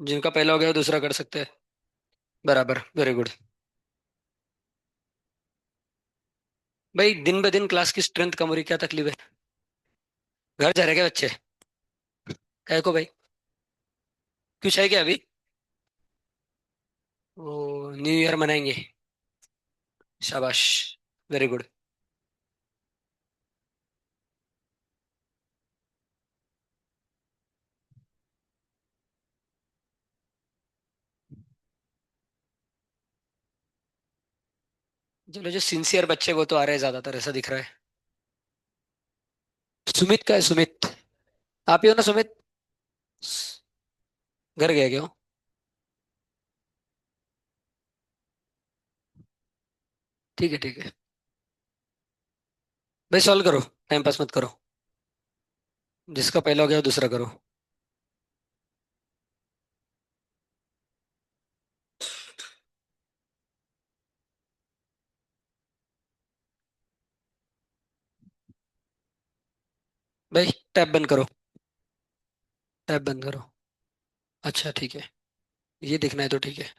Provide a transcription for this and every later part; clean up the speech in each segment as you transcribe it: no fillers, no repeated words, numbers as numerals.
जिनका पहला हो गया वो दूसरा कर सकते हैं। बराबर, वेरी गुड। भाई दिन ब दिन क्लास की स्ट्रेंथ कम हो रही, क्या तकलीफ है? घर जा रहे क्या बच्चे? काय को भाई? कुछ है क्या अभी? वो न्यू ईयर मनाएंगे? शाबाश, वेरी गुड। चलो, जो सिंसियर बच्चे वो तो आ रहे हैं ज्यादातर, ऐसा दिख रहा है। सुमित का है, सुमित। आप ही हो ना सुमित? घर गया क्या वो? ठीक है, ठीक है। भाई सॉल्व करो, टाइम पास मत करो। जिसका पहला हो गया वो दूसरा करो। भाई टैब बंद करो, टैब बंद करो। अच्छा ठीक है, ये दिखना है तो ठीक है।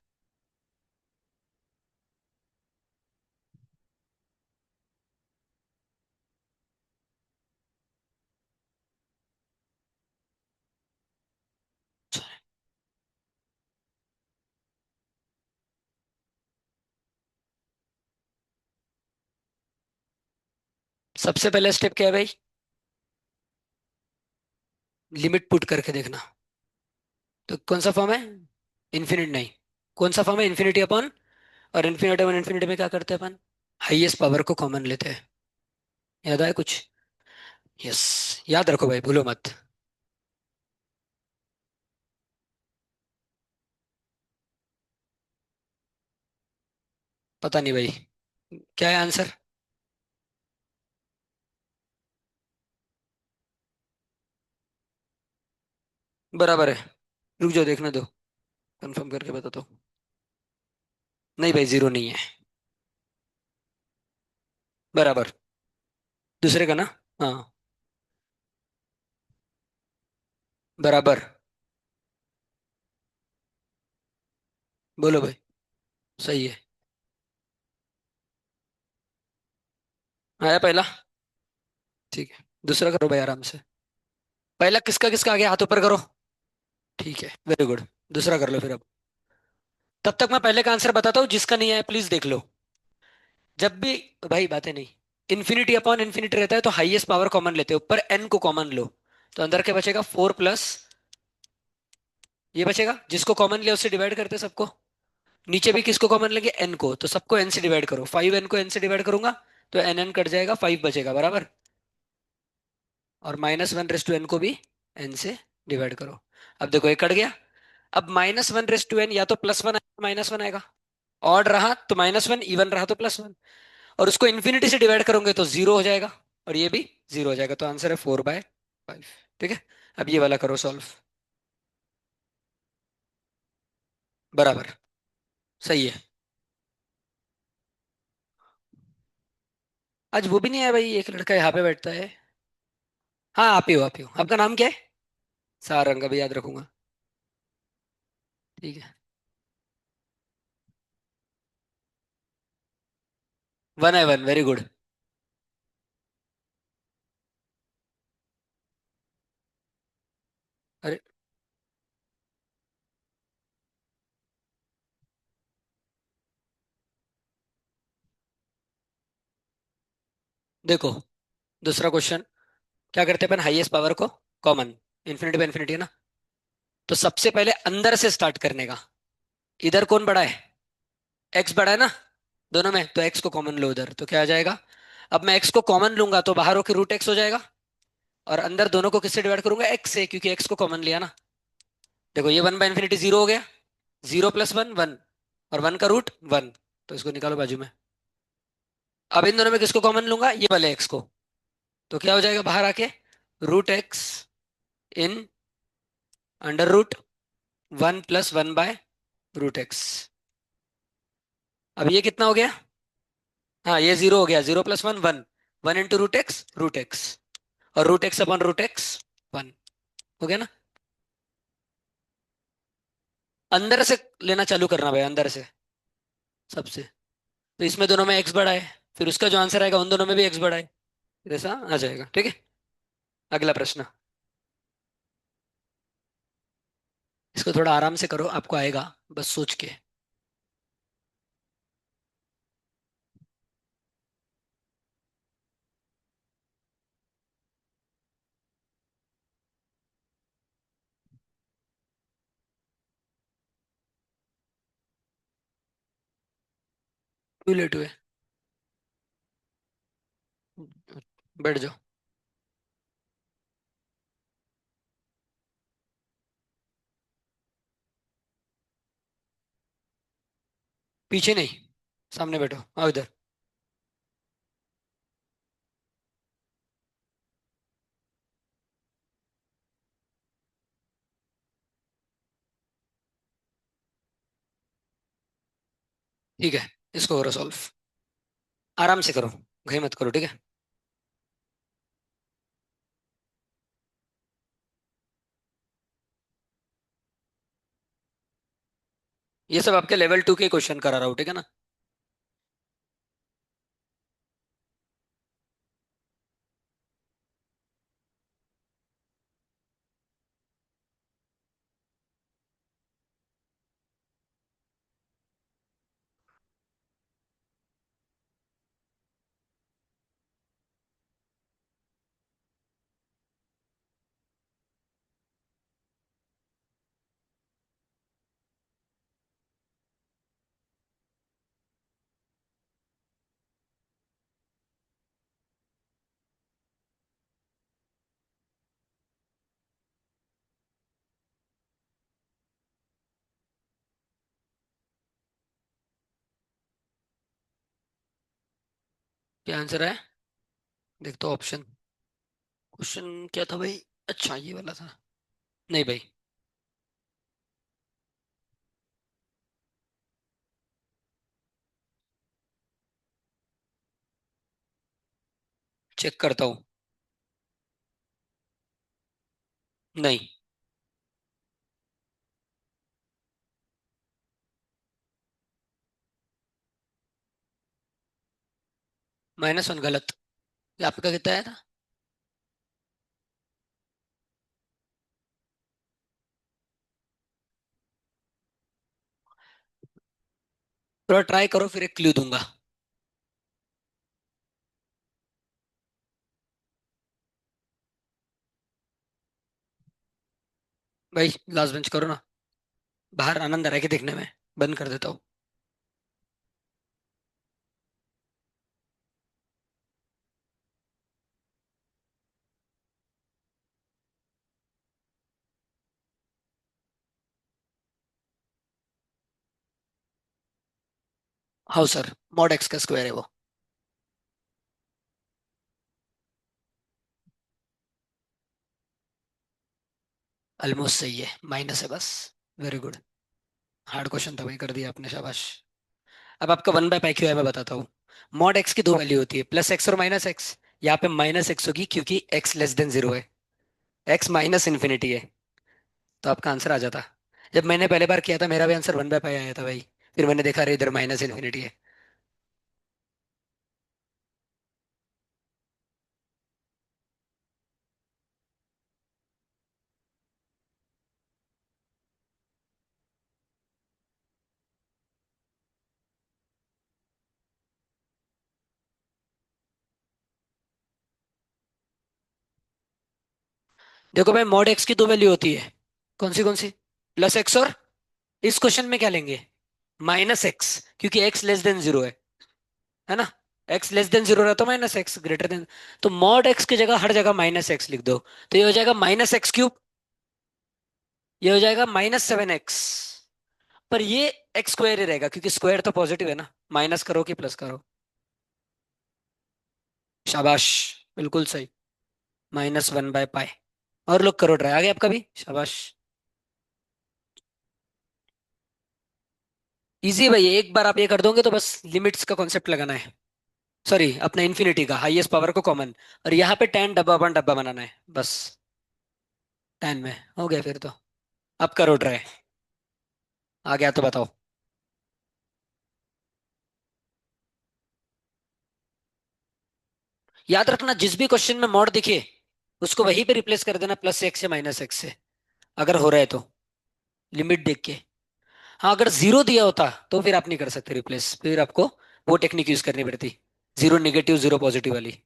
सबसे पहला स्टेप क्या है भाई? लिमिट पुट करके देखना। तो कौन सा फॉर्म है? इन्फिनिट नहीं। कौन सा फॉर्म है? Infinity upon. और इन्फिनिटी अपॉन इन्फिनिटी में क्या करते हैं अपन? हाईएस्ट पावर को कॉमन लेते हैं। याद आया कुछ? यस। याद रखो भाई, भूलो मत। पता नहीं भाई, क्या है आंसर? बराबर है। रुक जाओ, देखने दो, कंफर्म करके बता दो। नहीं भाई, जीरो नहीं है। बराबर। दूसरे का ना? हाँ। बराबर। बोलो भाई। सही है। आया पहला? ठीक है, दूसरा करो भाई आराम से। पहला किसका किसका आ गया, हाथ ऊपर करो। ठीक है, वेरी गुड। दूसरा कर लो फिर अब। तब तक मैं पहले का आंसर बताता हूँ, जिसका नहीं आया प्लीज देख लो। जब भी, भाई बातें नहीं, इन्फिनिटी अपॉन इन्फिनिटी रहता है तो हाईएस्ट पावर कॉमन लेते हैं, ऊपर एन को कॉमन लो। तो अंदर क्या बचेगा? 4 प्लस ये बचेगा, जिसको कॉमन लिया उससे डिवाइड करते हैं सबको। नीचे भी किसको कॉमन लेंगे? एन को, तो सबको एन से डिवाइड करो। 5 एन को एन से डिवाइड करूंगा तो एन एन कट जाएगा, 5 बचेगा, बराबर। और -1 रेस टू एन को भी एन से डिवाइड करो। अब देखो ये कट गया। अब -1 रेस टू एन या तो +1 आएगा, -1 आएगा। ऑड रहा तो -1, इवन रहा तो +1। और उसको इन्फिनिटी से डिवाइड करोगे तो जीरो हो जाएगा। और ये भी जीरो हो जाएगा, तो आंसर है 4/5। ठीक है। अब ये वाला करो सॉल्व। बराबर। सही है। आज वो भी नहीं आया भाई, एक लड़का यहाँ पे बैठता है। हाँ आप ही हो, आप ही हो। आपका नाम क्या है? सारंग, अभी याद रखूंगा। ठीक है। 1 है 1, वेरी गुड। अरे देखो, दूसरा क्वेश्चन। क्या करते हैं अपन? हाईएस्ट पावर को कॉमन, इन्फिनिटी पे इन्फिनिटी है ना, तो सबसे पहले अंदर से स्टार्ट करने का। इधर कौन बड़ा है? एक्स बड़ा है ना, दोनों में, तो एक्स को कॉमन लो उधर, तो क्या आ जाएगा? अब मैं एक्स को कॉमन लूंगा तो बाहर होकर √x हो जाएगा। और अंदर दोनों को किससे डिवाइड करूंगा? एक्स से, क्योंकि एक्स को कॉमन लिया ना। देखो ये 1/∞ जीरो हो गया। 0 + 1 1। और 1 का रूट 1। तो इसको निकालो बाजू में। अब इन दोनों में किसको कॉमन लूंगा? ये वाले एक्स को। तो क्या हो जाएगा बाहर आके? √x इन √1 + 1/√x। अब ये कितना हो गया? हाँ ये जीरो हो गया। 0 + 1 1। 1 × √x, और √x अपॉन √x 1। हो गया ना? अंदर से लेना चालू करना भाई, अंदर से सबसे। तो इसमें दोनों में एक्स बड़ा है, फिर उसका जो आंसर आएगा उन दोनों में भी एक्स बड़ा है, फिर ऐसा आ जाएगा। ठीक है। अगला प्रश्न। इसको थोड़ा आराम से करो, आपको आएगा, बस सोच के। क्यों लेट हुए? बैठ जाओ। पीछे नहीं, सामने बैठो, आओ इधर। ठीक है, इसको करो सॉल्व। आराम से करो, घई मत करो, ठीक है। ये सब आपके लेवल 2 के क्वेश्चन करा रहा हूँ, ठीक है ना। क्या आंसर है? देख तो ऑप्शन। क्वेश्चन क्या था भाई? अच्छा ये वाला था। नहीं भाई। चेक करता हूँ। नहीं। -1 गलत। ये आपका कितना आया था? थोड़ा ट्राई करो, फिर एक क्लू दूंगा। भाई लास्ट बेंच करो ना। बाहर आनंद आ रहा है कि देखने में। बंद कर देता हूँ। हाँ सर, मॉड एक्स का स्क्वायर है वो। ऑलमोस्ट सही है, माइनस है बस। Very good. हार्ड क्वेश्चन था भाई, कर दिया आपने, शाबाश। अब आपका 1/π क्यों है मैं बताता हूँ। मॉड एक्स की दो वैल्यू होती है, +x और -x। यहाँ पे -x होगी क्योंकि x <0 है। x माइनस इन्फिनिटी है। तो आपका आंसर आ जाता। जब मैंने पहले बार किया था मेरा भी आंसर 1/π आया था भाई। फिर मैंने देखा अरे इधर माइनस इन्फिनिटी है। देखो भाई, मॉड एक्स की दो वैल्यू होती है। कौन सी? +x और इस क्वेश्चन में क्या लेंगे? -x, क्योंकि x <0 है ना। x <0 रहता, -x ग्रेटर देन। तो मॉड एक्स की जगह हर जगह -x लिख दो। तो ये हो जाएगा -x3। ये हो जाएगा -7x। पर ये x² ही रहेगा क्योंकि स्क्वायर तो पॉजिटिव है ना। माइनस करो कि प्लस करो। शाबाश, बिल्कुल सही। -1/π। और लोग करो ट्राई, आगे आपका भी, शाबाश। इजी है भाई, एक बार आप ये कर दोगे तो बस लिमिट्स का कॉन्सेप्ट लगाना है। सॉरी, अपना इन्फिनिटी का हाईएस्ट पावर को कॉमन। और यहाँ पे 10 डब्बा अपन डब्बा बनाना है बस। 10 में हो गया फिर तो। अब करो ट्राई। आ गया तो बताओ। याद रखना जिस भी क्वेश्चन में मॉड दिखे उसको वहीं पे रिप्लेस कर देना, प्लस एक्स या माइनस एक्स से, अगर हो रहा है तो, लिमिट देख के। हाँ, अगर जीरो दिया होता तो फिर आप नहीं कर सकते रिप्लेस, फिर आपको वो टेक्निक यूज करनी पड़ती, जीरो नेगेटिव जीरो पॉजिटिव वाली।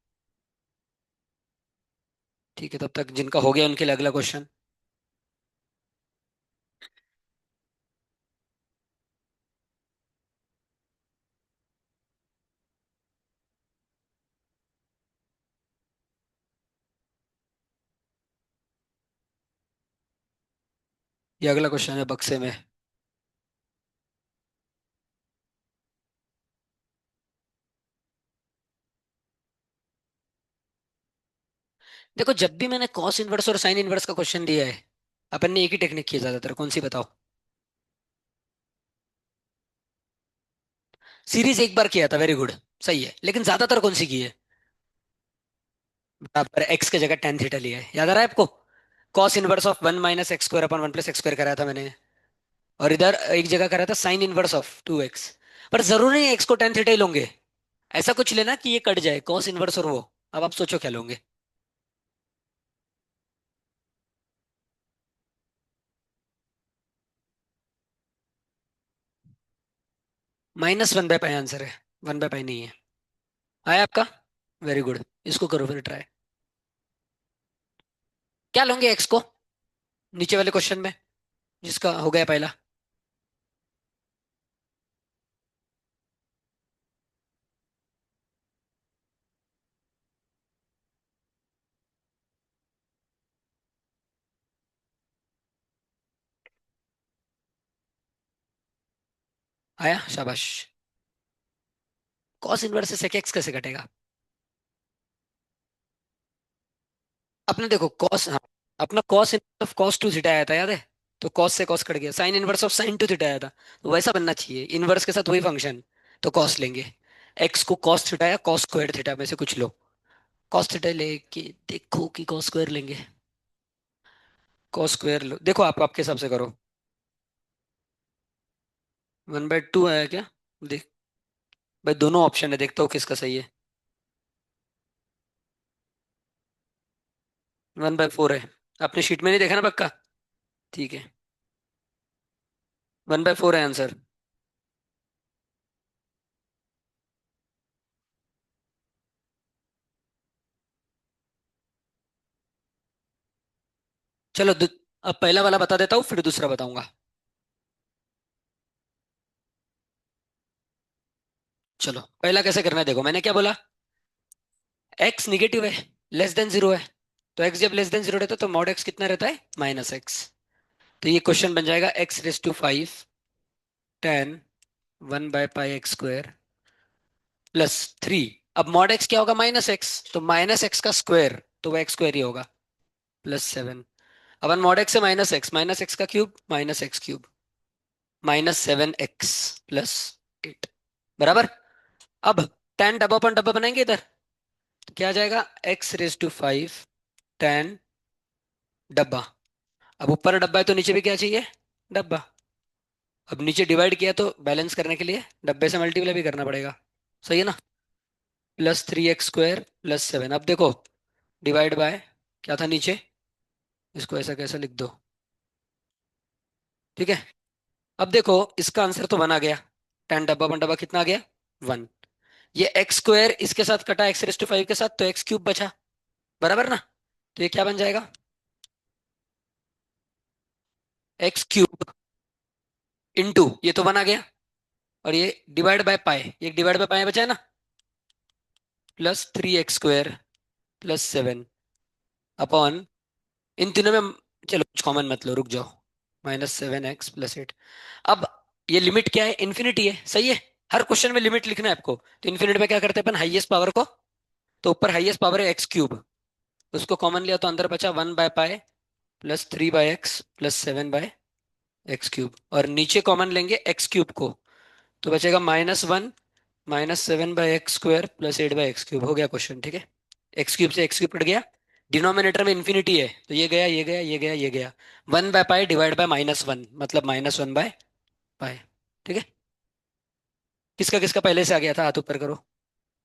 ठीक है, तब तक जिनका हो गया उनके लिए अगला क्वेश्चन। ये अगला क्वेश्चन है बक्से में। देखो, जब भी मैंने कॉस इनवर्स और साइन इनवर्स का क्वेश्चन दिया है, अपन ने एक ही टेक्निक की है ज्यादातर, कौन सी बताओ? सीरीज एक बार किया था, वेरी गुड, सही है, लेकिन ज्यादातर कौन सी की है? बराबर, एक्स की जगह टेन थीटा लिया है, याद आ रहा है आपको? Cos inverse of one minus x square upon one plus x square कराया था मैंने। और इधर एक जगह करा था sine inverse of two x. पर जरूरी नहीं एक्स को टेन थीटा ही लोगे, ऐसा कुछ लेना कि ये कट जाए कॉस इनवर्स और वो। अब आप सोचो क्या लोगे। Minus one by pi answer है, वन बाय पाई नहीं है। आया आपका? वेरी गुड, इसको करो फिर ट्राई। क्या लोगे एक्स को नीचे वाले क्वेश्चन में, जिसका हो गया पहला? आया, शाबाश। कॉस इनवर्स से sec x कैसे कटेगा? अपने देखो कॉस, हाँ, अपना cos inverse of cos two theta आया था, याद है? तो कॉस से कॉस कट गया, sign inverse of sine to theta आया था, तो वैसा बनना चाहिए इनवर्स के साथ वही फंक्शन। तो कॉस लेंगे, एक्स को कॉस थीटा या कॉस स्क्वायर थीटा में से कुछ लो। कॉस थीटा लेके देखो कि कॉस स्क्वायर लेंगे। कॉस स्क्वायर लो, देखो आप आपके हिसाब से करो। वन बाय टू आया क्या? देख, भाई दोनों ऑप्शन है, देखता हूँ किसका सही है। वन बाय फोर है। आपने शीट में नहीं देखा ना पक्का? ठीक है, वन बाय फोर है आंसर। चलो अब पहला वाला बता देता हूँ, फिर दूसरा बताऊंगा। चलो पहला कैसे करना है, देखो मैंने क्या बोला, एक्स निगेटिव है, लेस देन जीरो है, तो एक्स जब लेस देन जीरो रहता है तो मॉड एक्स कितना रहता है, माइनस एक्स। तो ये क्वेश्चन बन जाएगा x raise to five ten one by pi x square plus three. अब मॉड एक्स क्या होगा, माइनस एक्स, तो माइनस एक्स का स्क्वायर, तो वो एक्स स्क्वायर ही होगा, प्लस सेवन। अपन मॉड एक्स से माइनस एक्स का cube minus x cube, minus seven x plus eight, बराबर। अब टेन डब्बा अपन डब्बा बनाएंगे इधर, तो क्या आ जाएगा, x raise to five ten डब्बा। अब ऊपर डब्बा है तो नीचे भी क्या चाहिए, डब्बा। अब नीचे डिवाइड किया तो बैलेंस करने के लिए डब्बे से मल्टीप्लाई भी करना पड़ेगा, सही है ना? Plus three x square plus seven. अब देखो, डिवाइड बाय क्या था नीचे, इसको ऐसा कैसा लिख दो, ठीक है। अब देखो इसका आंसर तो बना गया, टेन डब्बा वन डब्बा कितना आ गया, वन। ये एक्स स्क्वायर इसके साथ कटा एक्स रेस टू फाइव के साथ, तो एक्स क्यूब बचा, बराबर ना? तो ये क्या बन जाएगा, एक्स क्यूब इंटू ये तो बना गया, और ये डिवाइड बाय पाई, ये डिवाइड बाय पाई बचा है ना, plus three x square plus seven upon इन तीनों में, चलो कुछ कॉमन मत लो, रुक जाओ, minus seven x plus eight. अब ये लिमिट क्या है, इन्फिनिटी है, सही है। हर क्वेश्चन में लिमिट लिखना है आपको, तो इन्फिनिटी में क्या करते हैं अपन, हाईएस्ट पावर को, तो ऊपर हाईएस्ट पावर है एक्स क्यूब, उसको कॉमन लिया तो अंदर बचा one by pi plus three by x plus seven by x cube, और नीचे कॉमन लेंगे एक्स क्यूब को, तो बचेगा minus one minus seven by x square plus eight by x cube. हो गया क्वेश्चन, ठीक है। एक्स क्यूब से एक्स क्यूब कट गया, डिनोमिनेटर में इन्फिनिटी है तो ये गया ये गया ये गया ये गया, one by pi divide by minus one, मतलब माइनस वन बाय पाए। ठीक है। किसका किसका पहले से आ गया था, हाथ ऊपर करो।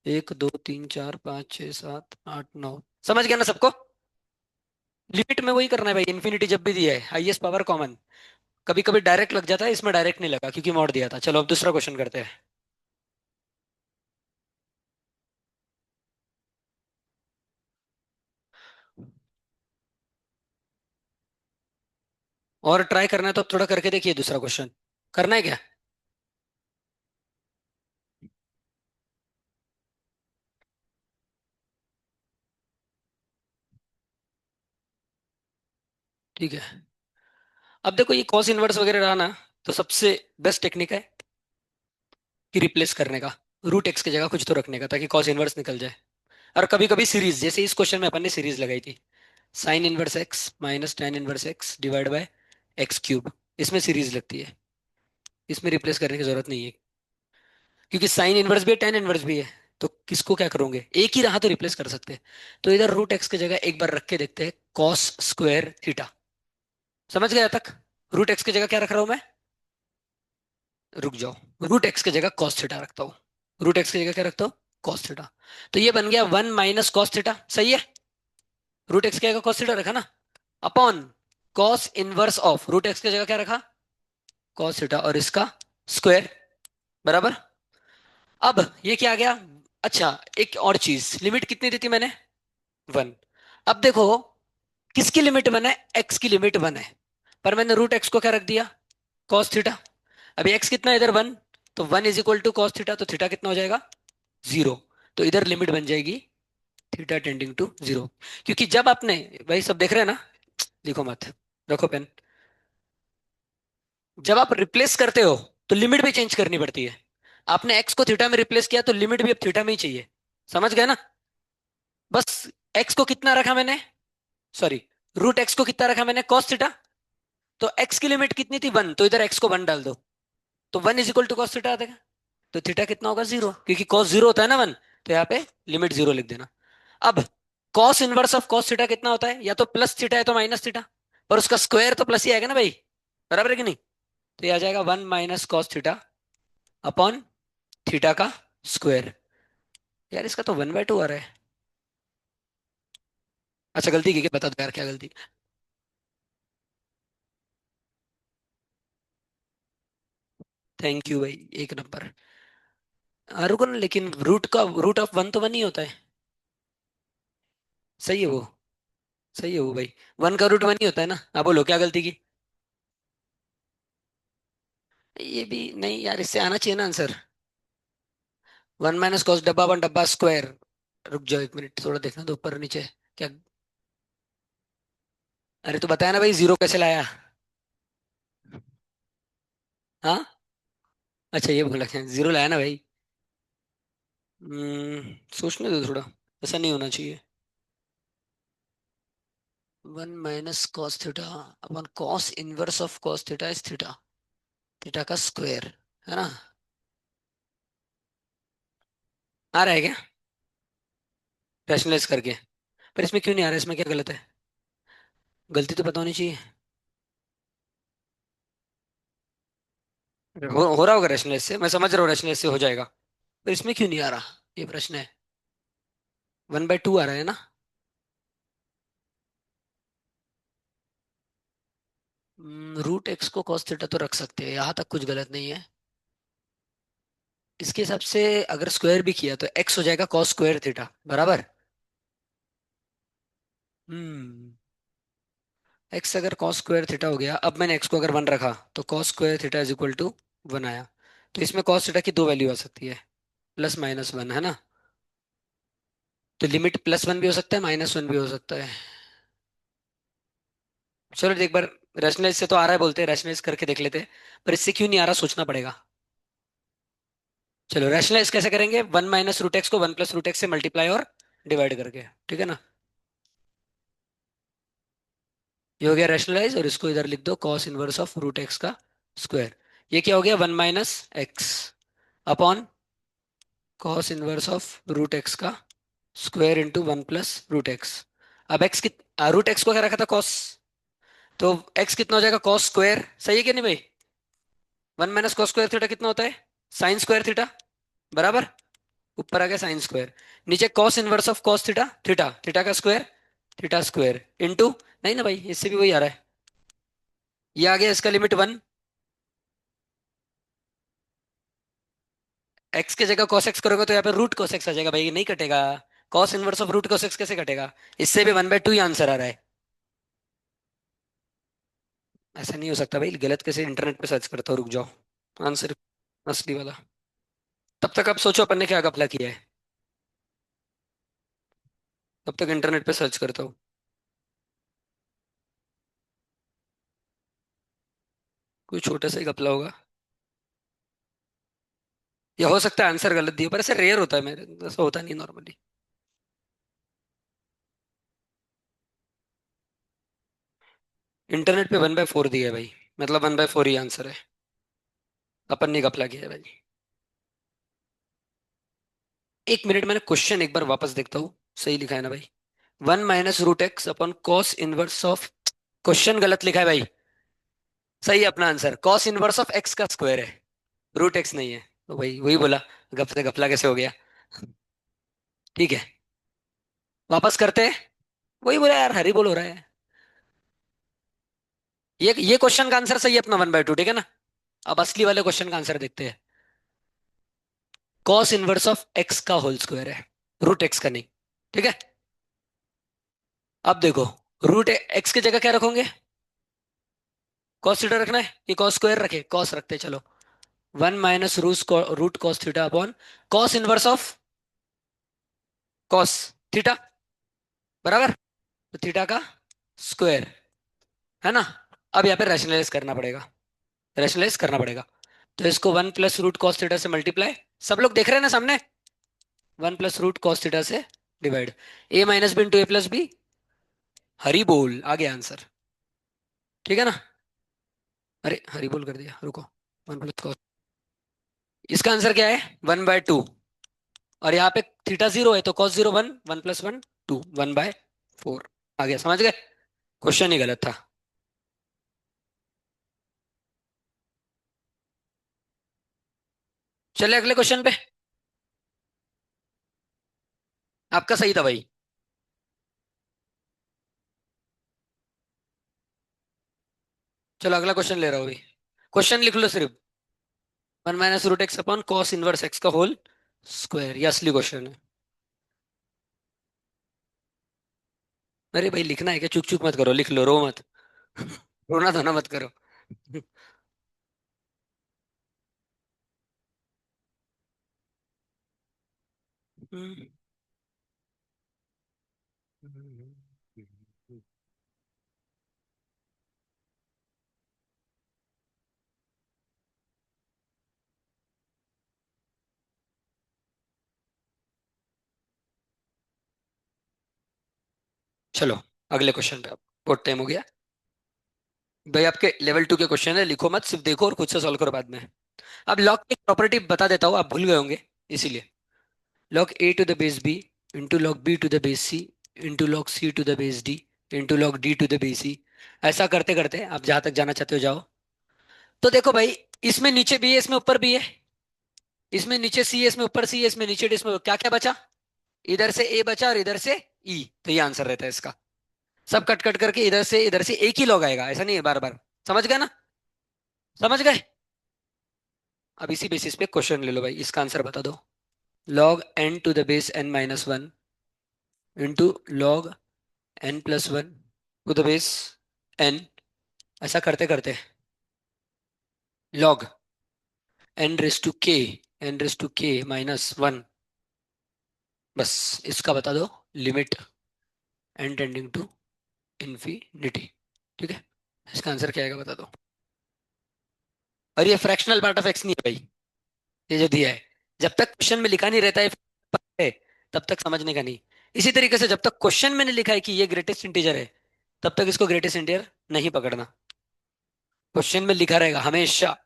1 2 3 4 5 6 7 8 9। समझ गया ना सबको? लिमिट में वही करना है भाई, इन्फिनिटी जब भी दिया है, हाईएस्ट पावर कॉमन। कभी कभी डायरेक्ट लग जाता है, इसमें डायरेक्ट नहीं लगा क्योंकि मॉड दिया था। चलो अब दूसरा क्वेश्चन करते हैं। और ट्राई करना है तो अब थोड़ा करके देखिए दूसरा क्वेश्चन। करना है क्या? ठीक है। अब देखो ये कॉस इनवर्स वगैरह रहा ना, तो सबसे बेस्ट टेक्निक है कि रिप्लेस करने का, रूट एक्स की जगह कुछ तो रखने का ताकि कॉस इनवर्स निकल जाए। और कभी कभी सीरीज, जैसे इस क्वेश्चन में अपन ने सीरीज लगाई थी, sign inverse x minus tan inverse x divide by x cube, इसमें सीरीज लगती है। इसमें रिप्लेस करने की जरूरत नहीं है क्योंकि साइन इनवर्स भी है, टेन इनवर्स भी है। तो किसको क्या करोगे, एक ही रहा तो रिप्लेस कर सकते हैं। तो इधर रूट एक्स की जगह एक बार रख के देखते हैं, कॉस स्क्वायर थीटा। समझ गया तक? रूट एक्स की जगह क्या रख रहा हूं मैं? रुक जाओ, रूट एक्स की जगह कॉस थीटा रखता हूँ। रूट एक्स की जगह क्या रखता हूँ? Cos theta. तो ये बन गया 1 - cos थीटा, सही है। रूट एक्स की जगह कॉस थीटा रखा ना, upon cos inverse of root x की जगह क्या रखा? कॉस थीटा और इसका स्क्वायर, बराबर। अब ये क्या आ गया? अच्छा, एक और चीज, लिमिट कितनी दी थी मैंने? 1। अब देखो, किसकी लिमिट 1 है? एक्स की लिमिट 1 है। पर मैंने रूट एक्स को क्या रख दिया? Cos theta. अभी एक्स कितना है इधर? 1। तो 1 = कॉस थीटा, तो थीटा कितना हो जाएगा? 0। तो इधर लिमिट बन जाएगी थीटा टेंडिंग टू 0। क्योंकि जब आपने, भाई सब देख रहे हैं ना, लिखो मत, रखो पेन। जब आप रिप्लेस करते हो तो लिमिट भी चेंज करनी पड़ती है। आपने एक्स को थीटा में रिप्लेस किया तो लिमिट भी अब थीटा में ही चाहिए। समझ गए ना? बस एक्स को कितना रखा मैंने, सॉरी, रूट एक्स को कितना रखा मैंने? Cos theta. तो एक्स की लिमिट कितनी थी? 1, तो इधर एक्स को 1 डाल दो। तो 1 = कॉस थीटा आ जाएगा। तो थीटा कितना होगा? 0, क्योंकि कॉस 0 होता है ना 1। तो यहाँ पे लिमिट 0 लिख देना। अब cos inverse of cos theta कितना होता है? या तो प्लस थीटा है तो माइनस थीटा, पर उसका स्क्वायर तो प्लस ही आएगा ना भाई, बराबर है कि नहीं? तो ये आ जाएगा 1 - cos थीटा अपॉन थीटा का स्क्वायर। यार इसका तो 1/2 आ रहा है। अच्छा गलती की क्या, बता दो यार क्या गलती। थैंक यू भाई, एक नंबर। रुको ना, लेकिन रूट का रूट ऑफ 1 तो 1 ही होता है। सही है वो, सही है वो भाई। 1 का रूट 1 ही होता है ना। आप बोलो क्या गलती की? ये भी नहीं यार, इससे आना चाहिए ना आंसर। 1 - cos डब्बा 1 डब्बा स्क्वायर। रुक जाओ एक मिनट, थोड़ा देखना तो ऊपर नीचे क्या। अरे तो बताया ना भाई, जीरो कैसे लाया? हाँ, अच्छा ये बोला क्या, जीरो लाया ना भाई। सोचने दो थोड़ा, ऐसा नहीं होना चाहिए। 1 - cos theta upon cos inverse of cos theta is theta, theta का स्क्वायर, है ना? आ रहा है क्या रैशनलाइज करके? पर इसमें क्यों नहीं आ रहा है, इसमें क्या गलत है? गलती तो पता होनी चाहिए। हो रहा होगा रैशनलाइज से, मैं समझ रहा हूँ रैशनलाइज से हो जाएगा। पर इसमें क्यों नहीं आ रहा, ये प्रश्न है। 1/2 आ रहा है ना। रूट एक्स को कॉस थीटा तो रख सकते हैं, यहाँ तक कुछ गलत नहीं है। इसके हिसाब से अगर स्क्वायर भी किया तो एक्स हो जाएगा कॉस स्क्वायर थीटा, बराबर। हम्म एक्स अगर कॉस स्क्वायर थीटा हो गया, अब मैंने एक्स को अगर 1 रखा तो कॉस स्क्वायर थीटा = 1 आया। तो इसमें कॉस थीटा की दो वैल्यू आ सकती है, +- 1, है ना? तो लिमिट +1 भी हो सकता है, -1 भी हो सकता है। चलो एक बार, रैशनलाइज से तो आ रहा है बोलते हैं, रैशनलाइज करके देख लेते हैं। पर इससे क्यों नहीं आ रहा सोचना पड़ेगा। चलो रैशनलाइज कैसे करेंगे, 1 - √x को 1 + √x से मल्टीप्लाई और डिवाइड करके, ठीक है ना? ये हो गया रैशनलाइज, और इसको इधर लिख दो, cos inverse of root x का स्क्वायर। ये क्या हो गया? 1 - x upon cos inverse of root x का स्क्वायर इंटू 1 + √x। अब एक्स कित रूट एक्स को क्या रखा था? कॉस। तो एक्स कितना हो जाएगा? कॉस स्क्वायर, सही है कि नहीं भाई? One minus cos square theta कितना होता है? साइन स्क्वायर थीटा, बराबर। ऊपर आ गया साइन स्क्वायर। नीचे cos inverse of cos theta, theta theta का स्क्वायर, थीटा स्क्वायर इनटू, नहीं ना भाई, इससे भी वही आ रहा है। ये आ गया इसका लिमिट वन। एक्स की जगह कॉस एक्स करोगे तो यहाँ पे रूट कॉस एक्स आ जाएगा भाई, नहीं कटेगा। Cos inverse of root cos x कैसे कटेगा? इससे भी वन बाय टू ही आंसर आ रहा है। ऐसा नहीं हो सकता भाई, गलत कैसे? इंटरनेट पे सर्च करता हूँ, रुक जाओ। आंसर असली वाला। तब तक आप सोचो अपन ने क्या घपला किया है। तब तक इंटरनेट पे सर्च करता हूँ। कोई छोटा सा ही घपला होगा, या हो सकता है आंसर गलत दिया, पर ऐसे रेयर होता है, मेरे ऐसा होता नहीं नॉर्मली। इंटरनेट पे वन बाय फोर दिया है भाई, मतलब one by four he answer है। अपन ने घपला किया है भाई। एक मिनट, मैंने क्वेश्चन एक बार वापस देखता हूँ, सही लिखा है ना भाई? One minus root x upon cos inverse of, question गलत लिखा है भाई। सही है अपना answer, cos inverse of x का स्क्वायर है, रूट एक्स नहीं है। तो भाई वही बोला, गप से घपला कैसे हो गया। ठीक है, वापस करते हैं। वही बोला यार, हरी बोल हो रहा है। ये क्वेश्चन का आंसर सही है अपना, वन बाय टू, ठीक है ना? अब असली वाले क्वेश्चन का आंसर देखते हैं। कॉस इनवर्स ऑफ एक्स का होल स्क्वायर है, रूट एक्स का नहीं। ठीक है, अब देखो, रूट एक्स की जगह क्या रखोगे? कॉस थीटा रखना है कि कॉस स्क्वायर रखे? कॉस रखते हैं, चलो। One minus root cos theta upon cos inverse of cos theta, बराबर। तो थीटा का स्क्वायर, है ना? अब यहाँ पे रैशनलाइज करना पड़ेगा, रैशनलाइज करना पड़ेगा। तो इसको one plus root cos theta से मल्टीप्लाई, सब लोग देख रहे हैं ना सामने? One plus root cos theta से divide, a minus b into a plus b. Hari बोल, आ गया आंसर। ठीक है ना? अरे हरी बोल कर दिया, रुको। वन प्लस कॉस, इसका आंसर क्या है? One by two. और यहाँ पे थीटा जीरो है तो cos zero one, one plus one two, one by four. आ गया, समझ गए? क्वेश्चन ही गलत था। चले अगले क्वेश्चन पे। आपका सही था भाई। चलो अगला क्वेश्चन ले रहा हूँ अभी। क्वेश्चन लिख लो सिर्फ, one minus root x upon cos inverse x का होल स्क्वायर, ये असली क्वेश्चन है। अरे भाई लिखना है क्या? चुक चुक मत करो, लिख लो, रो मत। रोना धोना मत करो। चलो अगले क्वेश्चन पे, अब बहुत टाइम हो गया भाई। आपके लेवल टू के क्वेश्चन है, लिखो मत, सिर्फ देखो और खुद से सॉल्व करो बाद में। अब लॉग की प्रॉपर्टी बता देता हूँ, आप भूल गए होंगे इसीलिए। Log a to the base b into log b to the base c into log c to the base d into log d to the base c. ऐसा करते करते आप जहां तक जाना चाहते हो जाओ। तो देखो भाई, इसमें नीचे भी है, इसमें ऊपर भी है। इसमें नीचे सी है, इसमें ऊपर सी है, इसमें नीचे डी, इसमें क्या क्या बचा? इधर से ए बचा और इधर से ई, तो ये आंसर रहता है इसका। सब कट कट करके इधर से एक ही लॉग आएगा, ऐसा नहीं है बार बार। समझ गए ना? समझ गए? अब इसी बेसिस पे क्वेश्चन ले लो भाई, इसका आंसर बता दो। Log n to the base n minus one into log n plus one to the base n. ऐसा करते करते log n raise to k minus one, बस इसका बता दो limit n tending to infinity. ठीक है, इसका आंसर क्या आएगा बता दो। और ये फ्रैक्शनल पार्ट ऑफ एक्स नहीं है भाई, ये जो दिया है। जब तक क्वेश्चन में लिखा नहीं रहता है तब तक समझने का नहीं। इसी तरीके से जब तक क्वेश्चन में नहीं लिखा है कि ये ग्रेटेस्ट इंटीजर है, तब तक इसको ग्रेटेस्ट इंटीजर नहीं पकड़ना। क्वेश्चन में लिखा रहेगा हमेशा।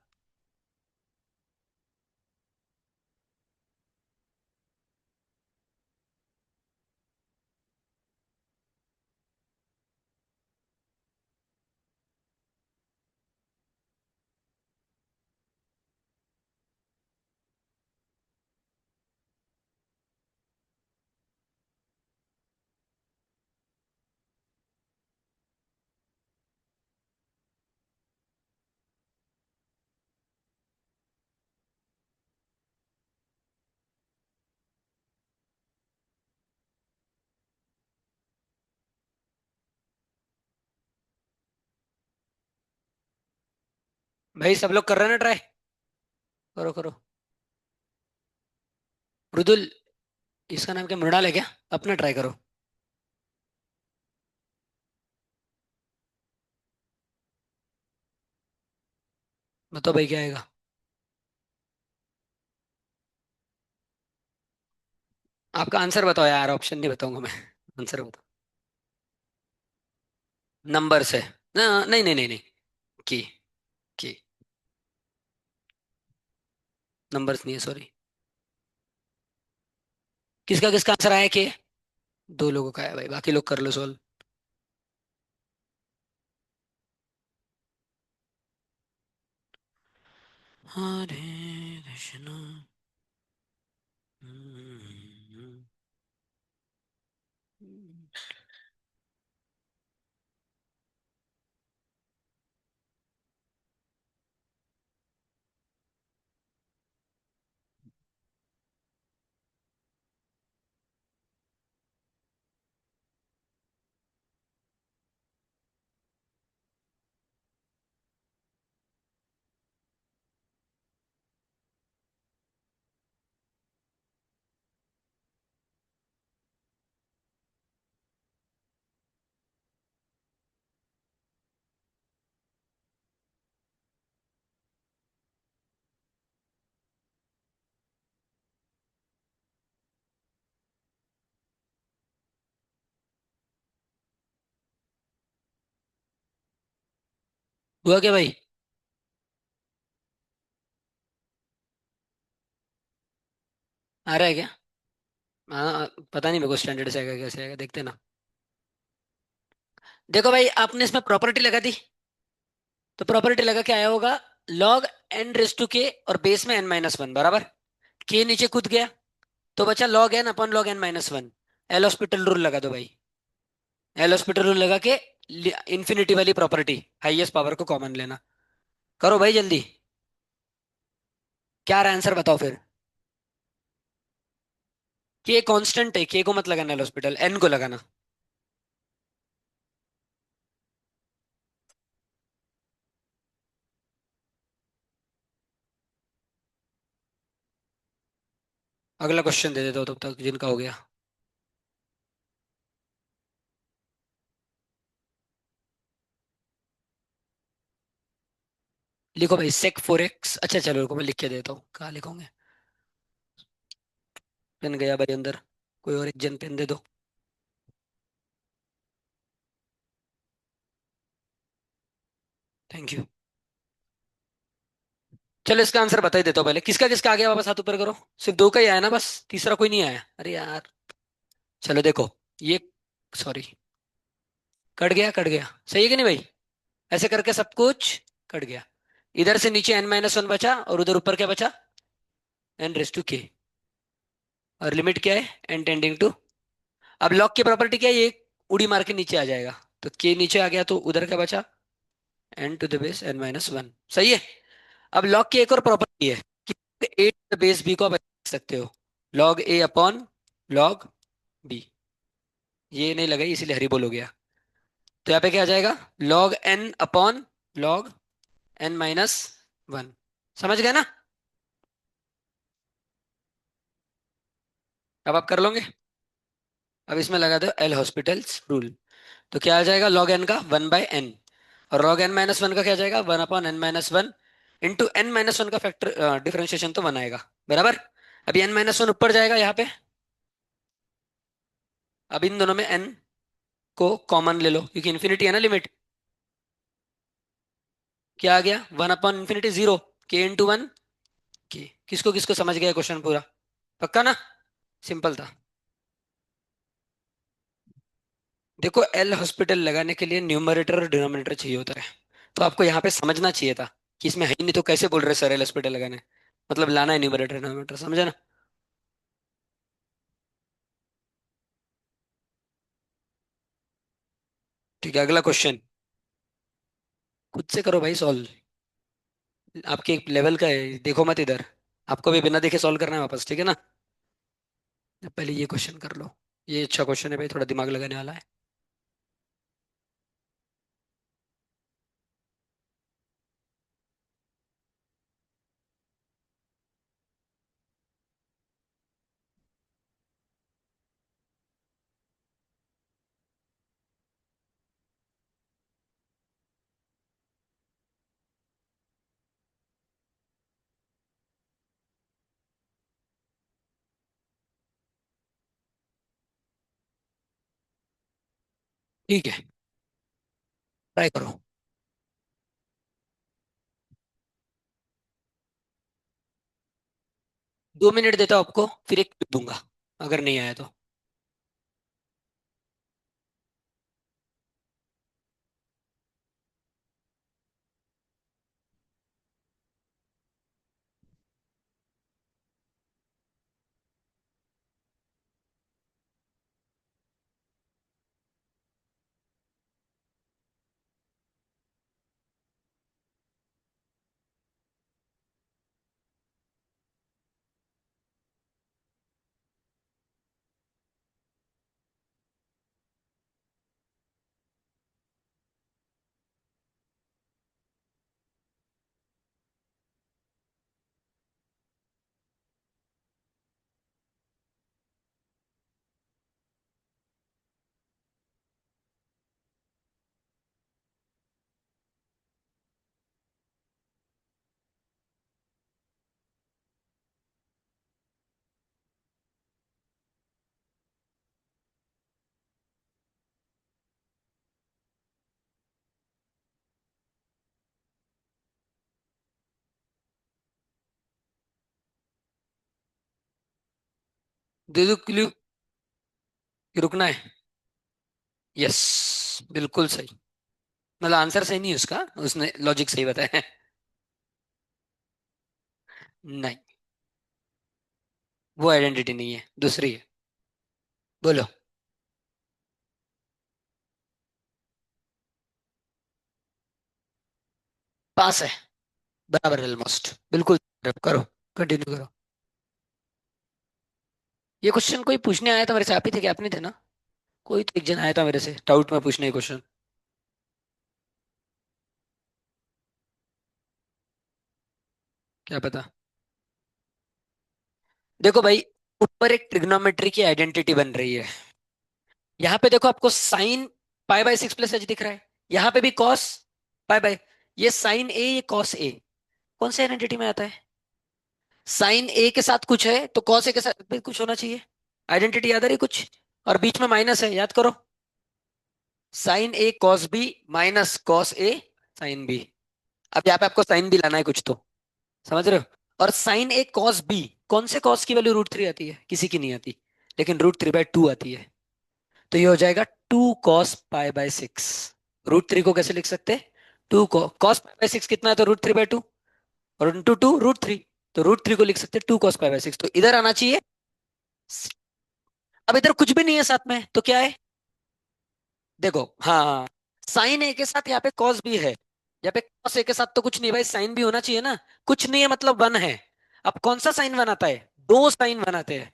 भाई सब लोग कर रहे हैं ना ट्राई। करो करो। मृदुल। इसका नाम क्या, मृणाल है क्या? अपना ट्राई करो। बताओ भाई क्या आएगा। आपका आंसर बताओ यार, ऑप्शन नहीं बताऊंगा मैं। आंसर बताओ। नंबर से। नहीं नहीं नहीं नहीं। की। की। नंबर्स नहीं है, सॉरी। किसका किसका आंसर आया के? दो लोगों का है भाई, बाकी लोग कर लो सोल्व। हरे कृष्णा। हम्म। हुआ क्या भाई? आ रहा है क्या? हाँ, पता नहीं मेरे को स्टैंडर्ड से आएगा कैसे आएगा, देखते ना। देखो भाई, आपने इसमें प्रॉपर्टी लगा दी। तो प्रॉपर्टी लगा के आया होगा। लॉग एन रेस टू के और बेस में एन माइनस वन बराबर। के नीचे कूद गया। तो बचा log n upon log n minus one. L Hospital rule लगा दो भाई। एल हॉस्पिटल रूल लगा के इन्फिनिटी वाली प्रॉपर्टी, हाईएस्ट पावर को कॉमन लेना। करो भाई जल्दी। क्या रहा आंसर बताओ फिर। के कांस्टेंट है, के को मत लगाना, एल हॉस्पिटल एन को लगाना। अगला क्वेश्चन दे देता हूँ तब तक जिनका हो गया। लिखो भाई सेक फोर एक्स। अच्छा चलो रुको, मैं लिख के देता हूँ, कहाँ लिखोगे। पेन गया भाई अंदर। कोई और एक जन पेन दे दो। Thank you. चलो इसका आंसर बता ही देता हूँ पहले, किसका किसका आ गया वापस हाथ ऊपर करो। सिर्फ दो का ही आया ना बस, तीसरा कोई नहीं आया, अरे यार। चलो देखो। ये। सॉरी। कट गया कट गया, सही है कि नहीं भाई? ऐसे करके सब कुछ कट गया। इधर से नीचे एन माइनस वन बचा और उधर ऊपर क्या बचा? एन रेस टू के। और लिमिट क्या है? N tending to. अब लॉग की प्रॉपर्टी क्या है, ये उड़ी मार के नीचे आ जाएगा। तो के नीचे आ गया तो उधर क्या बचा? N to the base n minus one, सही है। अब लॉग की एक और प्रॉपर्टी है कि ए टू द बेस बी को आप ऐसे लिख सकते हो। लॉग ए अपॉन लॉग बी। ये नहीं लगाई इसीलिए हरी बोल हो गया। तो यहाँ पे क्या आ जाएगा? Log n upon log n minus one. समझ गए ना? अब आप कर लोगे। अब इसमें लगा दो एल हॉस्पिटल्स रूल। तो क्या आ जाएगा, लॉग एन का वन बाय एन। और लॉग एन माइनस वन का क्या आ जाएगा, one upon n minus one. Into n minus one का फैक्टर डिफरेंशिएशन तो वन आएगा। बराबर। अभी एन माइनस वन ऊपर जाएगा यहाँ पे। अब इन दोनों में एन को कॉमन ले लो क्योंकि इन्फिनिटी है ना लिमिट। क्या आ गया, वन अपॉन इन्फिनिटी जीरो। के इंटू वन। के। किसको किसको समझ गया क्वेश्चन पूरा? पक्का ना? सिंपल था। देखो एल हॉस्पिटल लगाने के लिए न्यूमरेटर और डिनोमिनेटर चाहिए होता है। तो आपको यहाँ पे समझना चाहिए था कि इसमें है ही नहीं, तो कैसे बोल रहे सर एल हॉस्पिटल लगाने। मतलब लाना है न्यूमरेटर डिनोमिनेटर, समझे ना? ठीक है, अगला क्वेश्चन। खुद से करो भाई सॉल्व। आपके एक लेवल का है, देखो मत इधर। आपको भी बिना देखे सॉल्व करना है वापस, ठीक है ना? पहले ये क्वेश्चन कर लो। ये अच्छा क्वेश्चन है भाई, थोड़ा दिमाग लगाने वाला है। ठीक है, ट्राई करो। 2 मिनट देता हूँ आपको, फिर एक क्लिप दूंगा अगर नहीं आया तो। दे दो क्लिप कि रुकना है। यस, बिल्कुल सही। मतलब आंसर सही नहीं है उसका, उसने लॉजिक सही बताया है। नहीं, वो आइडेंटिटी नहीं है, दूसरी है। बोलो। पास है, बराबर ऑलमोस्ट बिल्कुल। करो, कंटिन्यू करो। ये क्वेश्चन कोई पूछने आया था मेरे से, आप ही थे क्या, आप नहीं थे ना? कोई तो एक जन आया था मेरे से डाउट में पूछने क्वेश्चन। क्या पता। देखो भाई, ऊपर एक ट्रिग्नोमेट्री की आइडेंटिटी बन रही है। यहाँ पे देखो आपको साइन पाई बाय 6 + h दिख रहा है। यहाँ पे भी कॉस पाई बाय, ये साइन ए, ये कॉस ए, कौन से आइडेंटिटी में आता है? साइन ए के साथ कुछ है तो कॉस ए के साथ भी कुछ होना चाहिए। आइडेंटिटी याद आ रही कुछ? और बीच में माइनस है, याद करो। Sign A cos B minus cos A sine B. अब यहाँ पे आपको साइन बी लाना है कुछ तो, समझ रहे हो? और साइन ए कॉस बी, कौन से कॉस की वैल्यू √3 आती है? किसी की नहीं आती, लेकिन √3/2 आती है। तो ये हो जाएगा 2 cos π/6। √3 को कैसे लिख सकते हैं? टू cos π/6 कितना है? तो √3/2, और इंटू टू √3। तो √3 को लिख सकते हैं 2 cos π/6, तो इधर आना चाहिए। अब इधर कुछ भी नहीं है साथ में, तो क्या है? देखो, हाँ, साइन ए के साथ यहाँ पे कॉस भी है, यहाँ पे कॉस ए के साथ तो कुछ नहीं भाई, साइन भी होना चाहिए ना। कुछ नहीं है मतलब 1 है। अब कौन सा साइन बनाता है? दो साइन बनाते हैं।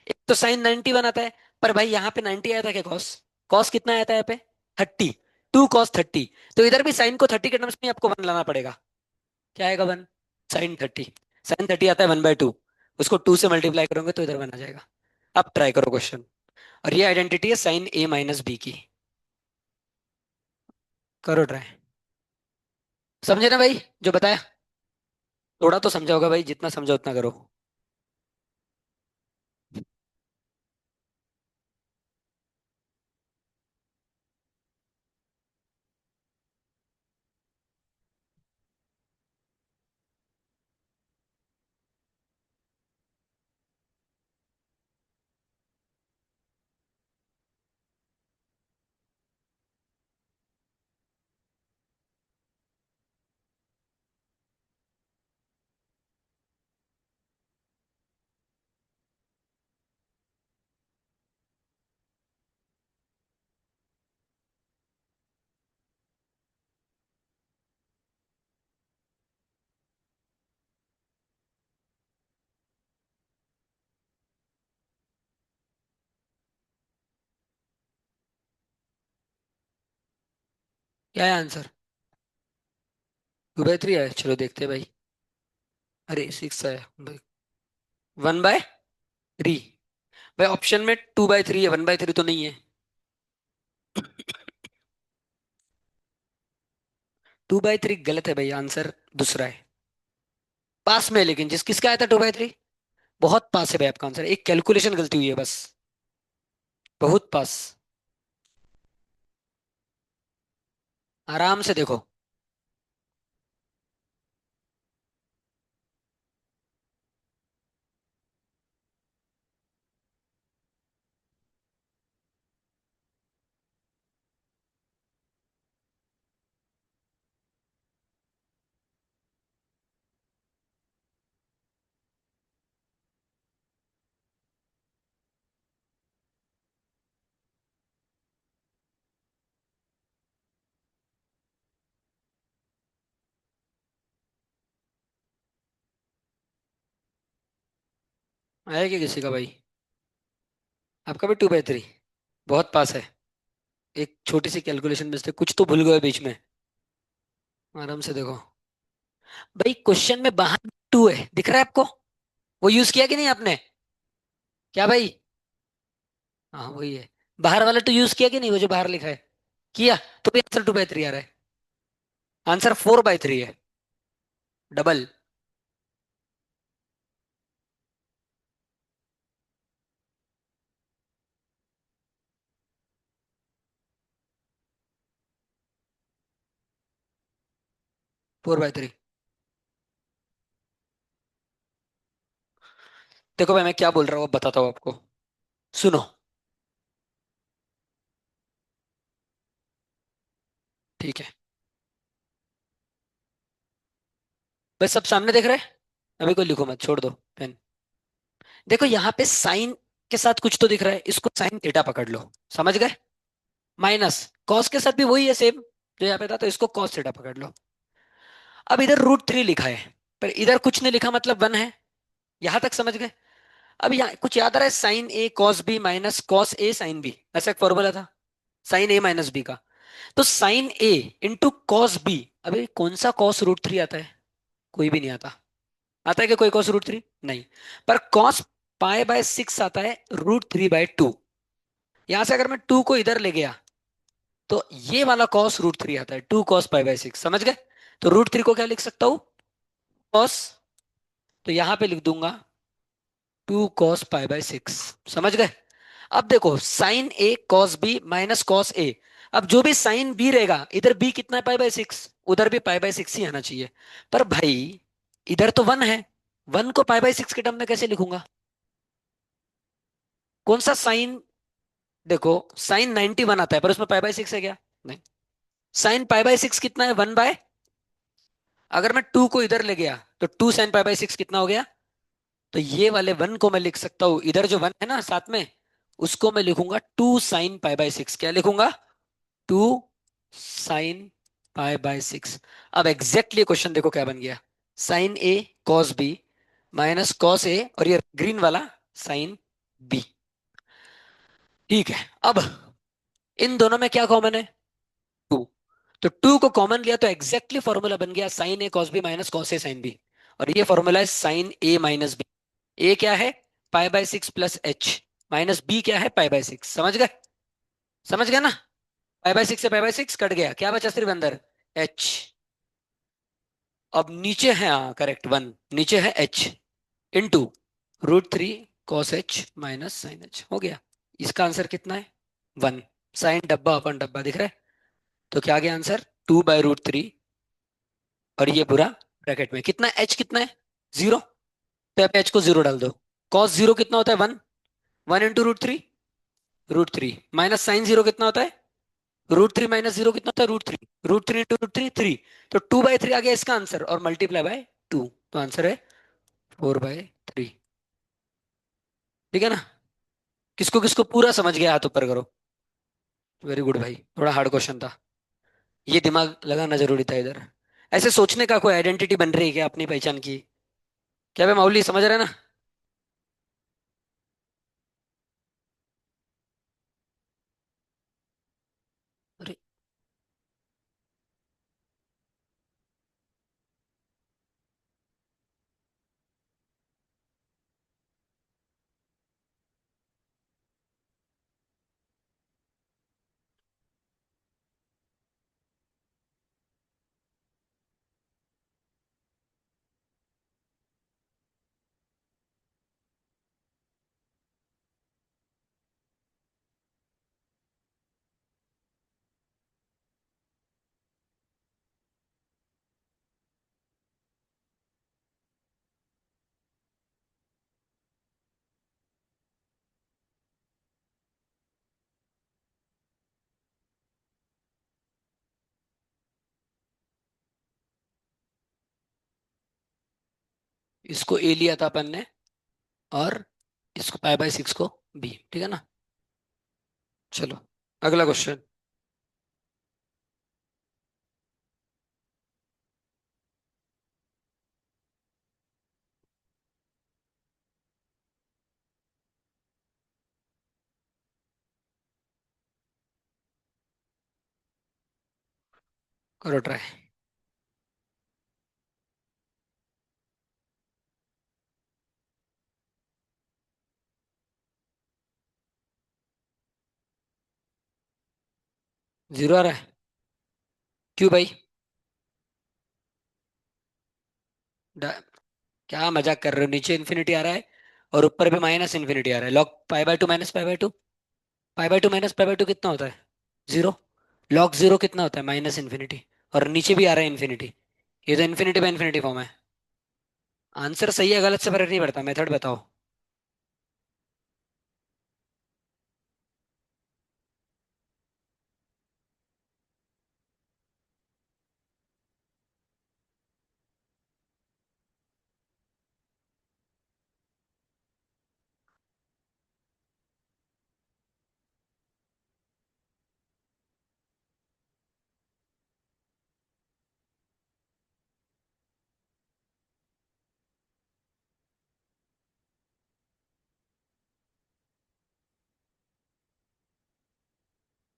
एक तो साइन 90 बनाता है, पर भाई यहाँ पे 90 आया था क्या? कॉस, कॉस कितना आया था यहाँ पे? 30। 2 cos 30। तो इधर भी साइन को 30 के टर्म्स में आपको 1 लाना पड़ेगा। क्या आएगा? 1। साइन 30, साइन 30 आता है 1/2। उसको 2 से मल्टीप्लाई करोगे तो इधर 1 आ जाएगा। अब ट्राई करो क्वेश्चन। और ये आइडेंटिटी है sin a - b की। करो ट्राई। समझे ना भाई जो बताया? थोड़ा तो समझा होगा भाई, जितना समझा उतना करो। क्या है आंसर? 2/3 है, चलो देखते हैं भाई। अरे 6 है भाई। 1/3। भाई ऑप्शन में 2/3 है, 1/3 तो नहीं है। 2/3 गलत है भाई, आंसर दूसरा है। पास में है, लेकिन जिस किसका आया था 2/3? बहुत पास है भाई आपका आंसर, एक कैलकुलेशन गलती हुई है बस। बहुत पास। आराम से देखो। आएगी किसी का भाई? आपका भी 2/3। बहुत पास है। एक छोटी सी कैलकुलेशन में से कुछ तो भूल गए बीच में। आराम से देखो। भाई क्वेश्चन में बाहर 2 है, दिख रहा है आपको? वो यूज किया कि नहीं आपने? क्या भाई? हाँ वही है। बाहर वाला 2 यूज किया कि नहीं, वो जो बाहर लिखा है? किया। तो भी आंसर 2/3 आ रहा है। आंसर 4/3 है। डबल। 4/3। देखो भाई मैं क्या बोल रहा हूँ, अब बताता हूँ आपको। सुनो। ठीक है। बस सब सामने देख रहे हैं। अभी कोई लिखो मत, छोड़ दो पेन। देखो यहाँ पे साइन के साथ कुछ तो दिख रहा है, इसको साइन थीटा पकड़ लो। समझ गए? माइनस कॉस के साथ भी वही है सेम जो यहाँ पे था, तो इसको कॉस थीटा पकड़ लो। अब इधर √3 लिखा है, पर इधर कुछ नहीं लिखा, मतलब 1 है। यहां तक समझ गए? अब यहाँ कुछ याद आ रहा है? Sign A cos B minus cos A sine B, ऐसा एक फॉर्मूला था। साइन ए माइनस बी का। तो साइन ए इंटू कॉस बी। अभी कौन सा कॉस √3 आता है? कोई भी नहीं आता। आता है कि कोई कॉस √3? नहीं। पर कॉस π/6 आता है √3/2। यहां से अगर मैं 2 को इधर ले गया, तो ये वाला कॉस √3 आता है, 2 cos π/6। समझ गए? तो √3 को क्या लिख सकता हूं? कॉस। तो यहां पे लिख दूंगा 2 cos π/6। समझ गए? अब देखो sign A cos B minus cos A. अब जो भी साइन बी रहेगा, इधर बी कितना है? π/6। उधर भी π/6 ही आना चाहिए। पर भाई इधर तो 1 है। 1 को π/6 के टर्म में कैसे लिखूंगा? कौन सा साइन? देखो साइन 91 आता है, पर उसमें π/6 है क्या? नहीं। साइन π/6 कितना है? 1 बाय। अगर मैं 2 को इधर ले गया, तो 2 sin π/6 कितना हो गया? तो ये वाले 1 को मैं लिख सकता हूं, इधर जो 1 है ना साथ में, उसको मैं लिखूंगा 2 sin π/6। क्या लिखूंगा? 2 sin π/6। अब एग्जैक्टली क्वेश्चन देखो क्या बन गया। Sign A cos B minus cos A, और ये ग्रीन वाला साइन बी। ठीक है। अब इन दोनों में क्या कॉमन है? 2। तो 2 को कॉमन लिया तो एग्जैक्टली फॉर्मूला बन गया sign A cos B minus cos A sine B. और ये फॉर्मूला है साइन ए माइनस बी। ए क्या है? π/6 प्लस एच। माइनस बी क्या है? π/6। समझ गए? समझ गए ना? π/6 से π/6 कट गया, क्या बचा सिर्फ अंदर? एच। अब नीचे है, हाँ करेक्ट, 1 नीचे है H. Into √3 cos H minus sine H हो गया। इसका आंसर कितना है? 1। साइन डब्बा अपन डब्बा दिख रहा है। तो क्या आ गया आंसर? 2/√3। और ये पूरा ब्रैकेट में कितना एच कितना है? 0। तो आप एच को 0 डाल दो। कॉस 0 कितना होता है? 1। 1 इंटू √3। √3 माइनस साइन 0 कितना होता है? √3 माइनस 0 कितना होता है? √3। √3 इंटू √3 3। तो 2/3 आ गया इसका आंसर, और मल्टीप्लाई बाय 2। तो आंसर है 4/3। ठीक है ना? किसको किसको पूरा समझ गया हाथ ऊपर करो। वेरी गुड भाई, थोड़ा हार्ड क्वेश्चन था। ये दिमाग लगाना जरूरी था इधर। ऐसे सोचने का कोई आइडेंटिटी बन रही है क्या अपनी पहचान की? क्या भाई माऊली समझ रहे हैं ना? अरे इसको ए लिया था अपन ने, और इसको पाई बाय 6 को बी, ठीक है ना। चलो अगला क्वेश्चन। करो ट्राई। जीरो आ रहा है? क्यों भाई? डा- क्या मजाक कर रहे हो, नीचे इन्फिनिटी आ रहा है और ऊपर भी माइनस इन्फिनिटी आ रहा है। Log pi by 2 minus pi bye 2, pi by 2 minus pi bye 2 कितना होता है? जीरो। लॉग जीरो कितना होता है? Minus infinity. और नीचे भी आ रहा है इन्फिनिटी। ये तो इन्फिनिटी बाय इन्फिनिटी फॉर्म है। आंसर सही है गलत से फर्क नहीं पड़ता, मेथड बताओ।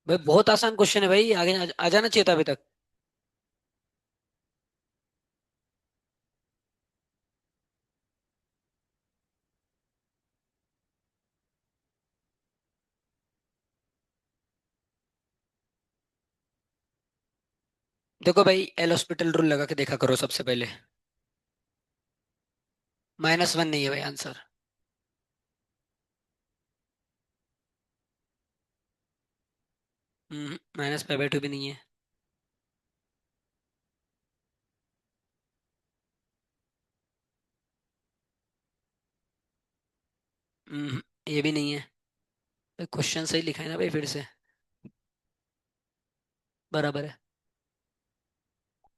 भाई बहुत आसान क्वेश्चन है भाई, आगे आ जाना चाहिए था अभी तक। देखो भाई, एल हॉस्पिटल रूल लगा के देखा करो सबसे पहले। -1 नहीं है भाई आंसर। -पाई बाय 2 भी नहीं है। ये भी नहीं है। भाई क्वेश्चन सही लिखा है ना भाई, फिर से। बराबर है।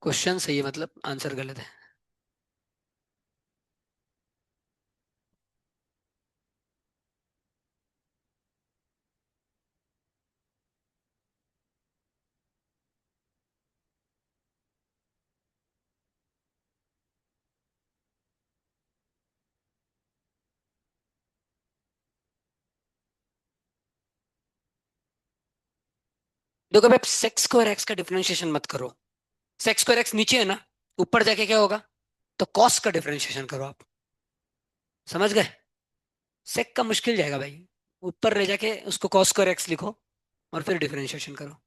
क्वेश्चन सही है, मतलब आंसर गलत है। देखो भाई, सेक्स स्क्वायर एक्स का डिफरेंशिएशन मत करो। सेक्स स्क्वायर एक्स नीचे है ना, ऊपर जाके क्या होगा? तो कॉस का डिफरेंशिएशन करो आप। समझ गए? सेक का मुश्किल जाएगा भाई। ऊपर ले जाके उसको कॉस स्क्वायर एक्स लिखो और फिर डिफरेंशिएशन करो।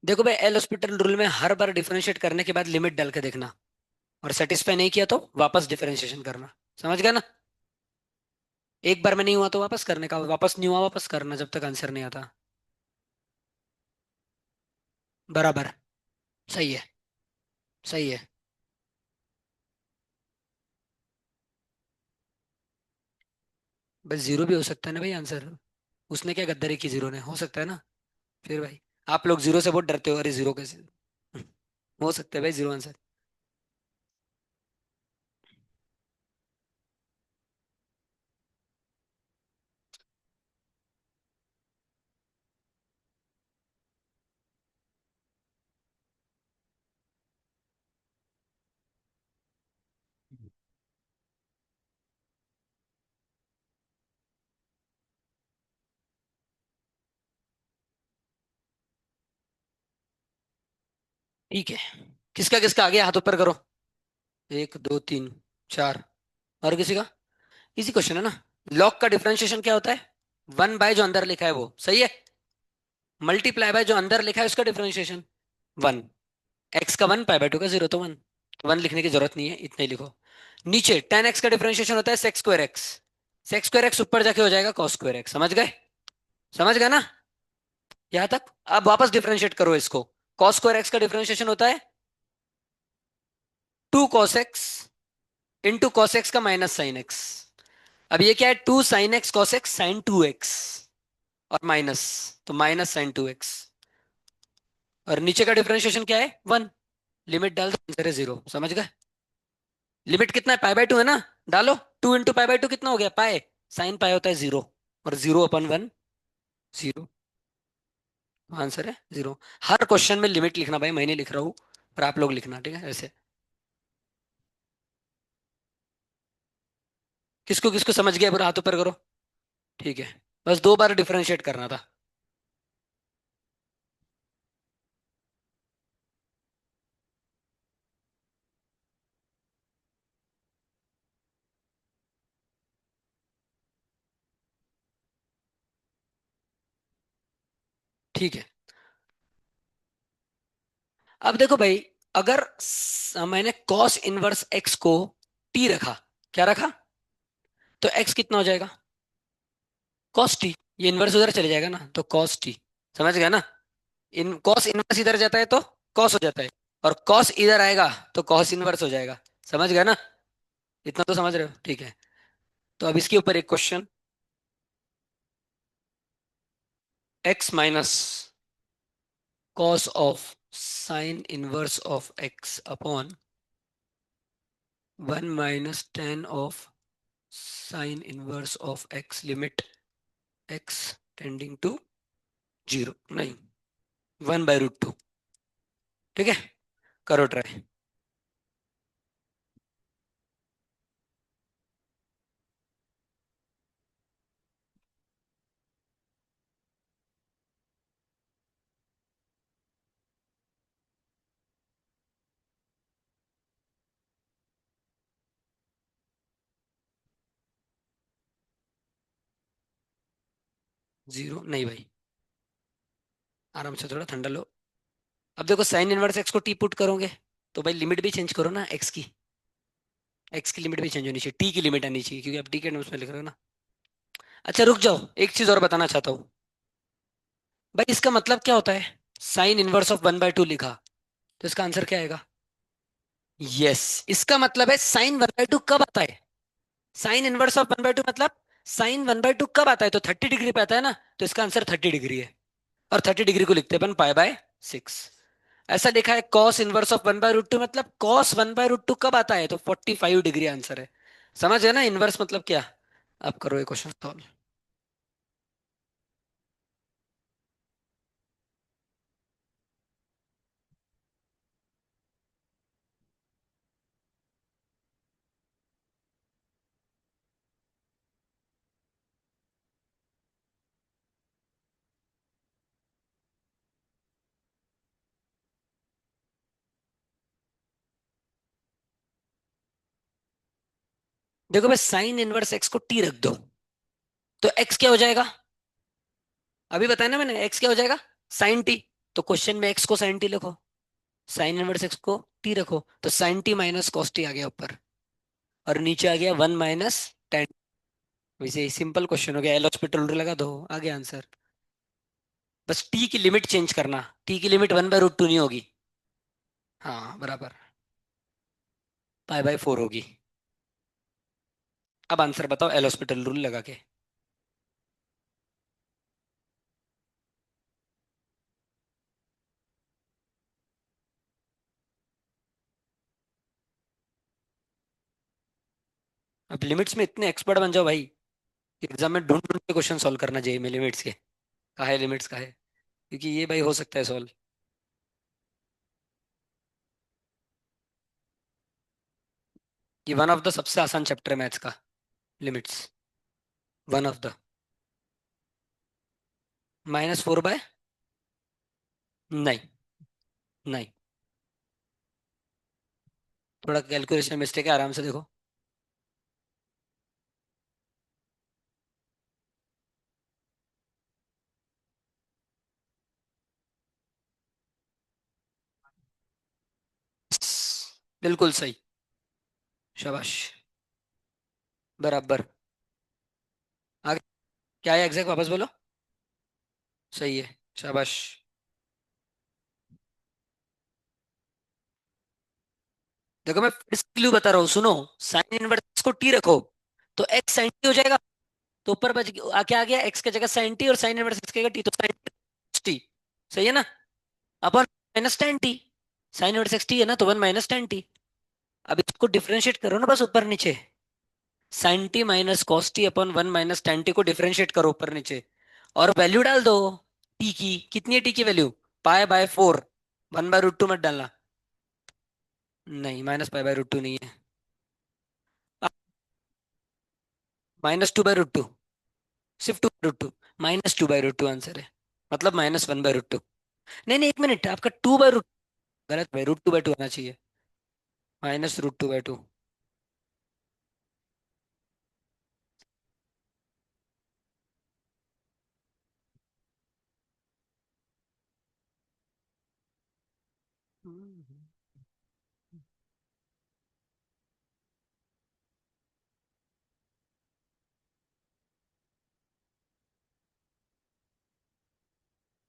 देखो भाई, एल हॉस्पिटल रूल में हर बार डिफरेंशिएट करने के बाद लिमिट डाल के देखना, और सेटिस्फाई नहीं किया तो वापस डिफरेंशिएशन करना। समझ गया ना? एक बार में नहीं हुआ तो वापस करने का, वापस नहीं हुआ वापस करना जब तक आंसर नहीं आता। बराबर। सही है। सही है। बस जीरो भी हो सकता है ना भाई आंसर। उसने क्या गद्दारी की, जीरो ने? हो सकता है ना। फिर भाई, आप लोग जीरो से बहुत डरते हो, अरे जीरो कैसे? हो सकता है भाई जीरो आंसर। ठीक है। किसका किसका आ गया, हाथ ऊपर करो। 1 2 3 4। और किसी का? इजी क्वेश्चन है ना। लॉग का डिफरेंशिएशन क्या होता है? 1 बाय जो अंदर लिखा है वो, सही है। मल्टीप्लाई बाय जो अंदर लिखा है उसका डिफरेंशिएशन 1। एक्स का 1, पाई बाय 2 का 0, तो 1। 1 लिखने की जरूरत नहीं है, इतना ही लिखो। नीचे 10x का डिफरेंशिएशन होता है sex square x. Sex square x ऊपर जाके हो जाएगा कॉस स्क्वायर एक्स। समझ गए? समझ गए ना? यहां तक। अब वापस डिफरेंशिएट करो इसको। कॉस स्क्वायर एक्स का डिफरेंशिएशन होता है 2 cos x into cos x का माइनस साइन एक्स। अब ये क्या है, 2 sin x cos x sine 2x, और माइनस, तो माइनस साइन 2x। और नीचे का डिफरेंशिएशन क्या है, 1। लिमिट डाल दो, आंसर है 0। समझ गए। लिमिट कितना है, पाई बाय 2 है ना। डालो, 2 इंटू पाई बाय 2 कितना हो गया, पाई। साइन पाई होता है 0, और 0/1 0। आंसर है 0। हर क्वेश्चन में लिमिट लिखना भाई, मैं नहीं लिख रहा हूँ, पर आप लोग लिखना, ठीक है ऐसे। किसको किसको समझ गया, पूरा हाथ ऊपर करो। ठीक है, बस 2 बार डिफरेंशिएट करना था। ठीक है, अब देखो भाई, अगर मैंने कॉस इनवर्स एक्स को टी रखा, क्या रखा, तो एक्स कितना हो जाएगा, कॉस टी। ये इनवर्स उधर चले जाएगा ना, तो कॉस टी। समझ गया ना। इन कॉस इनवर्स इधर जाता है तो कॉस हो जाता है, और कॉस इधर आएगा तो कॉस इनवर्स हो जाएगा। समझ गया ना। इतना तो समझ रहे हो, ठीक है। तो अब इसके ऊपर एक question, x minus cos of sine inverse of x upon 1 - tan of sine inverse of x, limit x tending to 0, नहीं, 1/√2। ठीक है, करो ट्राई। 0 नहीं भाई, आराम से, थोड़ा ठंडा लो। अब देखो, साइन इनवर्स एक्स को टी पुट करोगे, तो भाई लिमिट भी चेंज करो ना एक्स की। एक्स की लिमिट भी चेंज होनी चाहिए, टी की लिमिट आनी चाहिए, क्योंकि आप टी के टर्म्स में लिख रहे हो ना। अच्छा रुक जाओ, एक चीज और बताना चाहता हूँ। भाई इसका मतलब क्या होता है, साइन इनवर्स ऑफ 1/2 लिखा, तो इसका आंसर क्या आएगा। यस, इसका मतलब है साइन 1/2 कब आता है, साइन इनवर्स ऑफ 1/2 मतलब साइन 1/2 कब आता है, तो 30 डिग्री पे आता है ना, तो इसका आंसर 30 डिग्री है। और 30 डिग्री को लिखते हैं अपन पाई/6। ऐसा लिखा है कॉस इनवर्स ऑफ 1/√2 मतलब कॉस 1/√2 कब आता है, तो 45 डिग्री आंसर है। समझ गए ना, इनवर्स मतलब क्या। आप करो ये क्वेश्चन सॉल्व। देखो बस, साइन इनवर्स एक्स को टी रख दो, तो एक्स क्या हो जाएगा, अभी बताया ना मैंने, एक्स क्या हो जाएगा, साइन टी। तो क्वेश्चन में एक्स को साइन टी लिखो, साइन इनवर्स एक्स को टी रखो, तो sine t minus cos t आ गया ऊपर, और नीचे आ गया 1 - tan। वैसे सिंपल क्वेश्चन हो गया, एल हॉस्पिटल रूल लगा दो, आ गया आंसर। बस टी की लिमिट चेंज करना, टी की लिमिट 1/√2 नहीं होगी। हाँ बराबर, पाई/4 होगी। अब आंसर बताओ एल हॉस्पिटल रूल लगा के। अब लिमिट्स में इतने एक्सपर्ट बन जाओ भाई, एग्जाम में ढूंढ ढूंढ के क्वेश्चन सॉल्व करना चाहिए में, लिमिट्स के कहा है, लिमिट्स का है, क्योंकि ये भाई हो सकता है सॉल्व। ये वन ऑफ द सबसे आसान चैप्टर है मैथ्स का, लिमिट्स, वन ऑफ द। -4/, नहीं, नहीं, थोड़ा कैलकुलेशन मिस्टेक है, आराम से देखो। बिल्कुल सही, शाबाश, बराबर। आगे क्या है एग्जैक्ट, वापस बोलो। सही है। शाबाश। देखो मैं फिर क्लू बता रहा हूँ, सुनो। साइन इनवर्स को टी रखो तो एक्स साइन टी हो जाएगा। तो ऊपर क्या आ गया, एक्स की जगह साइन टी और साइन इनवर्स एक्स की जगह टी, तो साइन टी। सही है ना। अपन minus tan t. Sine inverse x t है ना, तो वन माइनस टेन टी। अब इसको डिफरेंशिएट करो ना बस ऊपर नीचे। Sine t minus cos t upon one minus tan t को डिफरेंशिएट करो ऊपर नीचे। और वैल्यू डाल दो। टी की कितनी है, टी की value pi by four. One by root two मत डालना। नहीं, minus pi by root two नहीं है। Minus two by root two. सिर्फ two by root two. Minus two by root two answer है। मतलब minus one by root two. नहीं नहीं, एक मिनट, आपका टू बाय रूट। गलत भाई, रूट टू बाय टू आना चाहिए। Minus root two by two.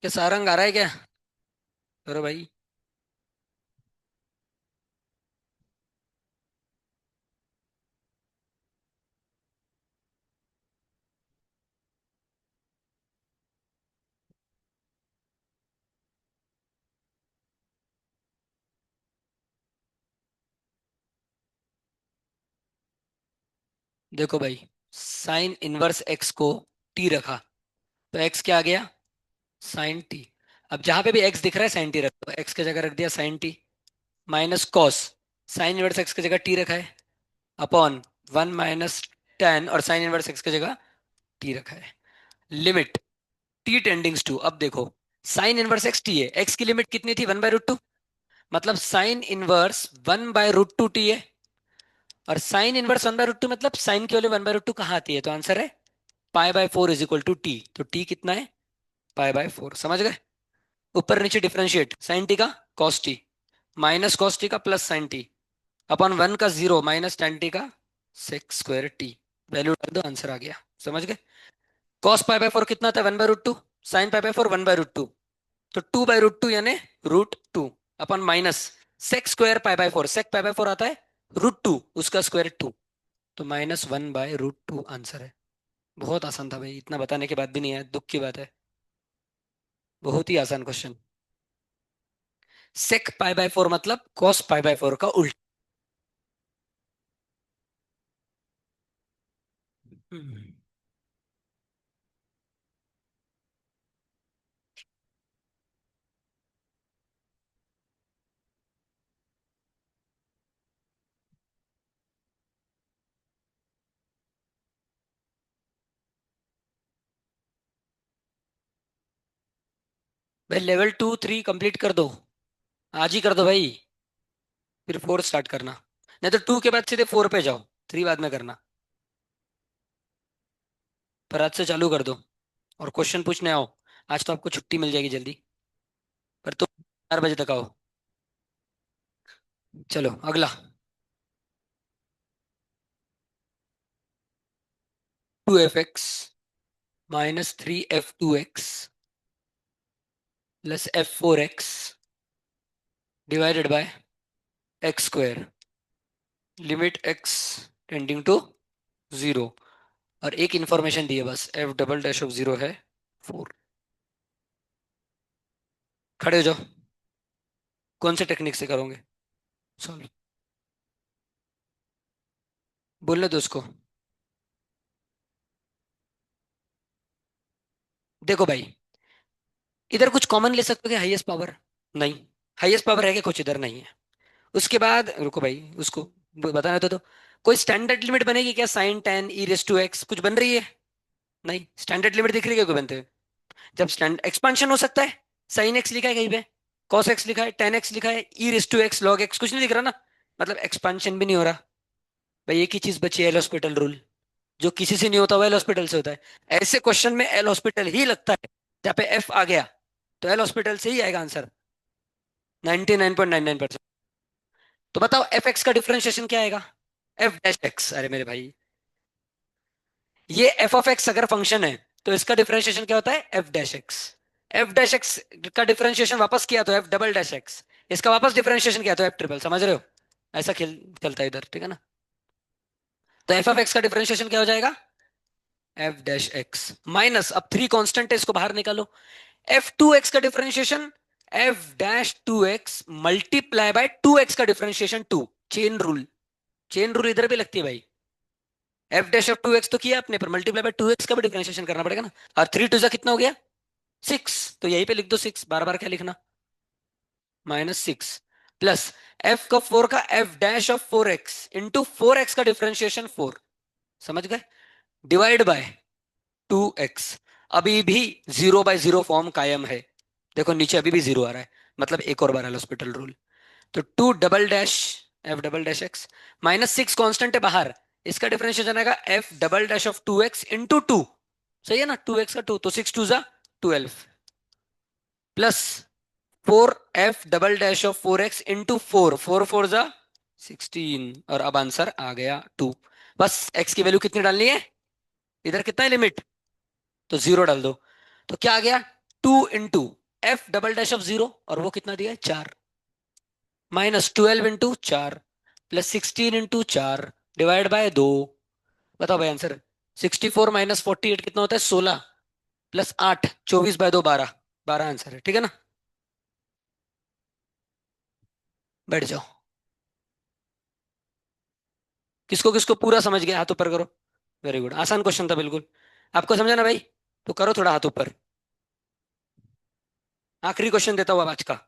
क्या सारंग आ रहा है क्या? अरे भाई। देखो भाई, साइन इनवर्स एक्स को टी रखा तो एक्स क्या आ गया, साइन टी। अब जहां पे भी एक्स दिख रहा है साइन टी रखो, एक्स की जगह रख दिया sine t. Minus cos, sine inverse x की जगह टी रखा है, अपॉन वन माइनस टेन, और साइन इनवर्स एक्स की जगह टी रखा है। लिमिट टी टेंडिंग्स टू, अब देखो, साइन इनवर्स एक्स टी है, एक्स की लिमिट कितनी थी, वन बाय रूट टू। मतलब sine inverse one by root two t है। और sine inverse one by root two मतलब साइन की value one by root two कहाँ आती है, तो आंसर है pi by four is equal to t. तो टी कितना है, पाई बाय फोर। समझ गए। ऊपर नीचे डिफरेंशिएट, साइन टी का cos t, minus cos t का plus sine t, upon one का जीरो माइनस टेन टी का सेक्स स्क्वायर टी। वैल्यू डाल दो, आंसर आ गया। समझ गए। कॉस पाई बाय फोर कितना था, one by root two. Sine pi by four one by root two. तो टू बाय रूट टू यानी root two, upon minus sec square pi by four. Sec pi by four आता है root two, उसका square two. तो minus one by root two answer है। बहुत आसान था भाई, इतना बताने के बाद भी नहीं आया, दुख की बात है। बहुत ही आसान question. Sec pi by four मतलब कॉस पाई बाय फोर का उल्टा। भाई लेवल टू थ्री कंप्लीट कर दो। आज ही कर दो भाई। फिर फोर स्टार्ट करना। नहीं तो टू के बाद सीधे फोर पे जाओ, थ्री बाद में करना। पर आज से चालू कर दो। और क्वेश्चन पूछने आओ। आज तो आपको छुट्टी मिल जाएगी जल्दी। पर तुम 4 बजे तक आओ। चलो अगला। Two f x minus three f two x plus f four x divided by x square. Limit x tending to zero. और एक इंफॉर्मेशन दी है बस, f double dash of zero है फोर। खड़े हो जाओ। कौन से टेक्निक से करोगे सॉल्व? बोलने दो उसको। देखो भाई, इधर कुछ कॉमन ले सकते हो, हाईएस्ट पावर। नहीं। हाईएस्ट पावर है कि कुछ इधर नहीं है। उसके बाद रुको भाई, उसको बताना तो कोई स्टैंडर्ड लिमिट बनेगी क्या, sine tan e raise to x कुछ बन रही है? नहीं, स्टैंडर्ड लिमिट दिख रही है कोई बनते हुए? जब स्टैंड एक्सपांशन हो सकता है। साइन एक्स लिखा है कहीं पे, कॉस एक्स लिखा है, टेन एक्स लिखा है, e raise to x log x कुछ नहीं दिख रहा ना। मतलब एक्सपांशन भी नहीं हो रहा। भाई एक ही चीज बची है, एल हॉस्पिटल रूल। जो किसी से नहीं होता वो एल हॉस्पिटल से होता है। ऐसे क्वेश्चन में एल हॉस्पिटल ही लगता है। जहाँ पे एफ आ गया तो एल हॉस्पिटल से ही आएगा आंसर। 99.99%। तो बताओ एफ एक्स का डिफरेंशिएशन क्या आएगा? F dash x. अरे मेरे भाई, ये एफ ऑफ एक्स अगर फंक्शन है तो इसका डिफरेंशिएशन क्या होता है, F dash x. F dash x का डिफरेंशिएशन वापस किया तो एफ डबल डैश एक्स, इसका वापस डिफरेंशिएशन किया तो एफ ट्रिपल, समझ रहे हो? ऐसा खेल चलता है इधर, ठीक है ना? तो एफ ऑफ एक्स का डिफरेंशिएशन क्या हो जाएगा? एफ डैश एक्स माइनस, अब थ्री कांस्टेंट है, इसको बाहर निकालो। एफ टू एक्स का differentiation f dash two x multiply by two x का differentiation two. Chain rule, chain rule इधर भी लगती है भाई। F dash of two x तो किया आपने, पर मल्टीप्लाई बाय टू एक्स का भी डिफरेंशिएशन करना पड़ेगा ना। और थ्री टू जा कितना हो गया? सिक्स। तो यहीं पे लिख दो सिक्स, बार बार क्या लिखना? माइनस सिक्स प्लस एफ का फोर का F dash of four x into four x का डिफरेंशिएशन फोर, समझ गए? Divide by two x. अभी भी जीरो बाय जीरो फॉर्म कायम है। देखो नीचे अभी भी जीरो आ रहा है, मतलब एक और बार है हॉस्पिटल रूल। तो two double dash f double dash x minus six constant है बाहर, इसका डिफरेंशिएशन आएगा f double dash of two x into two. सही है ना? टू एक्स का टू, तो सिक्स टू जा 12 plus four f double dash of four x into four, four four जा 16। और अब आंसर आ गया टू। बस एक्स की वैल्यू कितनी डालनी है? इधर कितना है लिमिट? तो जीरो डाल दो। तो क्या आ गया? Two into F double dash of zero, और वो कितना दिया है? चार, माइनस 12 इंटू चार प्लस 16 इंटू चार डिवाइड बाय दो। बताओ भाई आंसर। 64 माइनस 48 कितना होता है? 16 प्लस 8 24 बाय दो 12, 12 आंसर है, ठीक है ना? बैठ जाओ। किसको किसको पूरा समझ गया हाथ ऊपर करो। वेरी गुड, आसान क्वेश्चन था बिल्कुल। आपको समझा ना भाई? तो करो थोड़ा हाथ ऊपर। आखिरी क्वेश्चन देता हूँ अब आज का।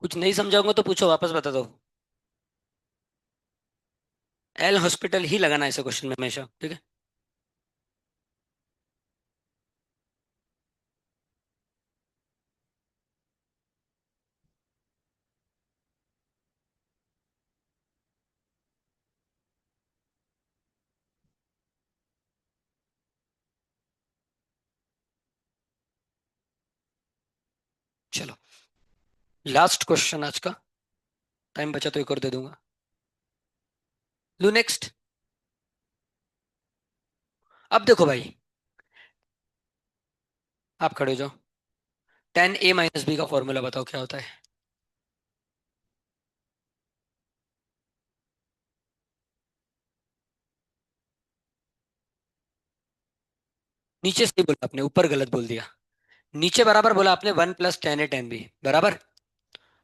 कुछ नहीं समझाऊंगा तो पूछो, वापस बता दो। एल हॉस्पिटल ही लगाना है ऐसे क्वेश्चन में हमेशा, ठीक है? चलो, लास्ट क्वेश्चन आज का। टाइम बचा तो एक और दे दूंगा। लू नेक्स्ट। अब देखो भाई, आप खड़े हो जाओ। टेन ए माइनस बी का फॉर्मूला बताओ क्या होता है? नीचे सही बोला आपने, ऊपर गलत बोल दिया। नीचे बराबर बोला आपने, one plus tan A tan B बराबर।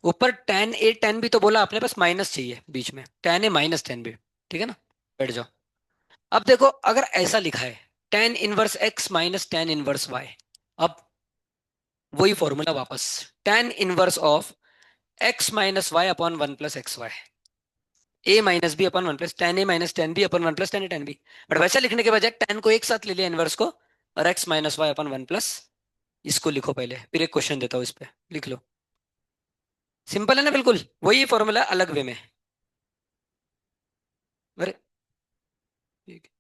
ऊपर टेन ए टेन बी तो बोला आपने, बस माइनस चाहिए बीच में, ten A minus tan B. ठीक है ना? बैठ जाओ। अब देखो, अगर ऐसा लिखा है tan inverse x minus tan inverse y, अब वही फॉर्मूला वापस, tan inverse of x minus y upon one plus x y, A minus B upon one plus tan A minus tan B upon one plus tan A tan B. But वैसा लिखने के बजाय ten को एक साथ ले लिया inverse को, और x minus y upon one plus, इसको लिखो पहले, फिर एक क्वेश्चन देता हूँ इस पे, लिख लो। सिंपल है ना? बिल्कुल वही फॉर्मूला अलग वे में। अरे ठीक है।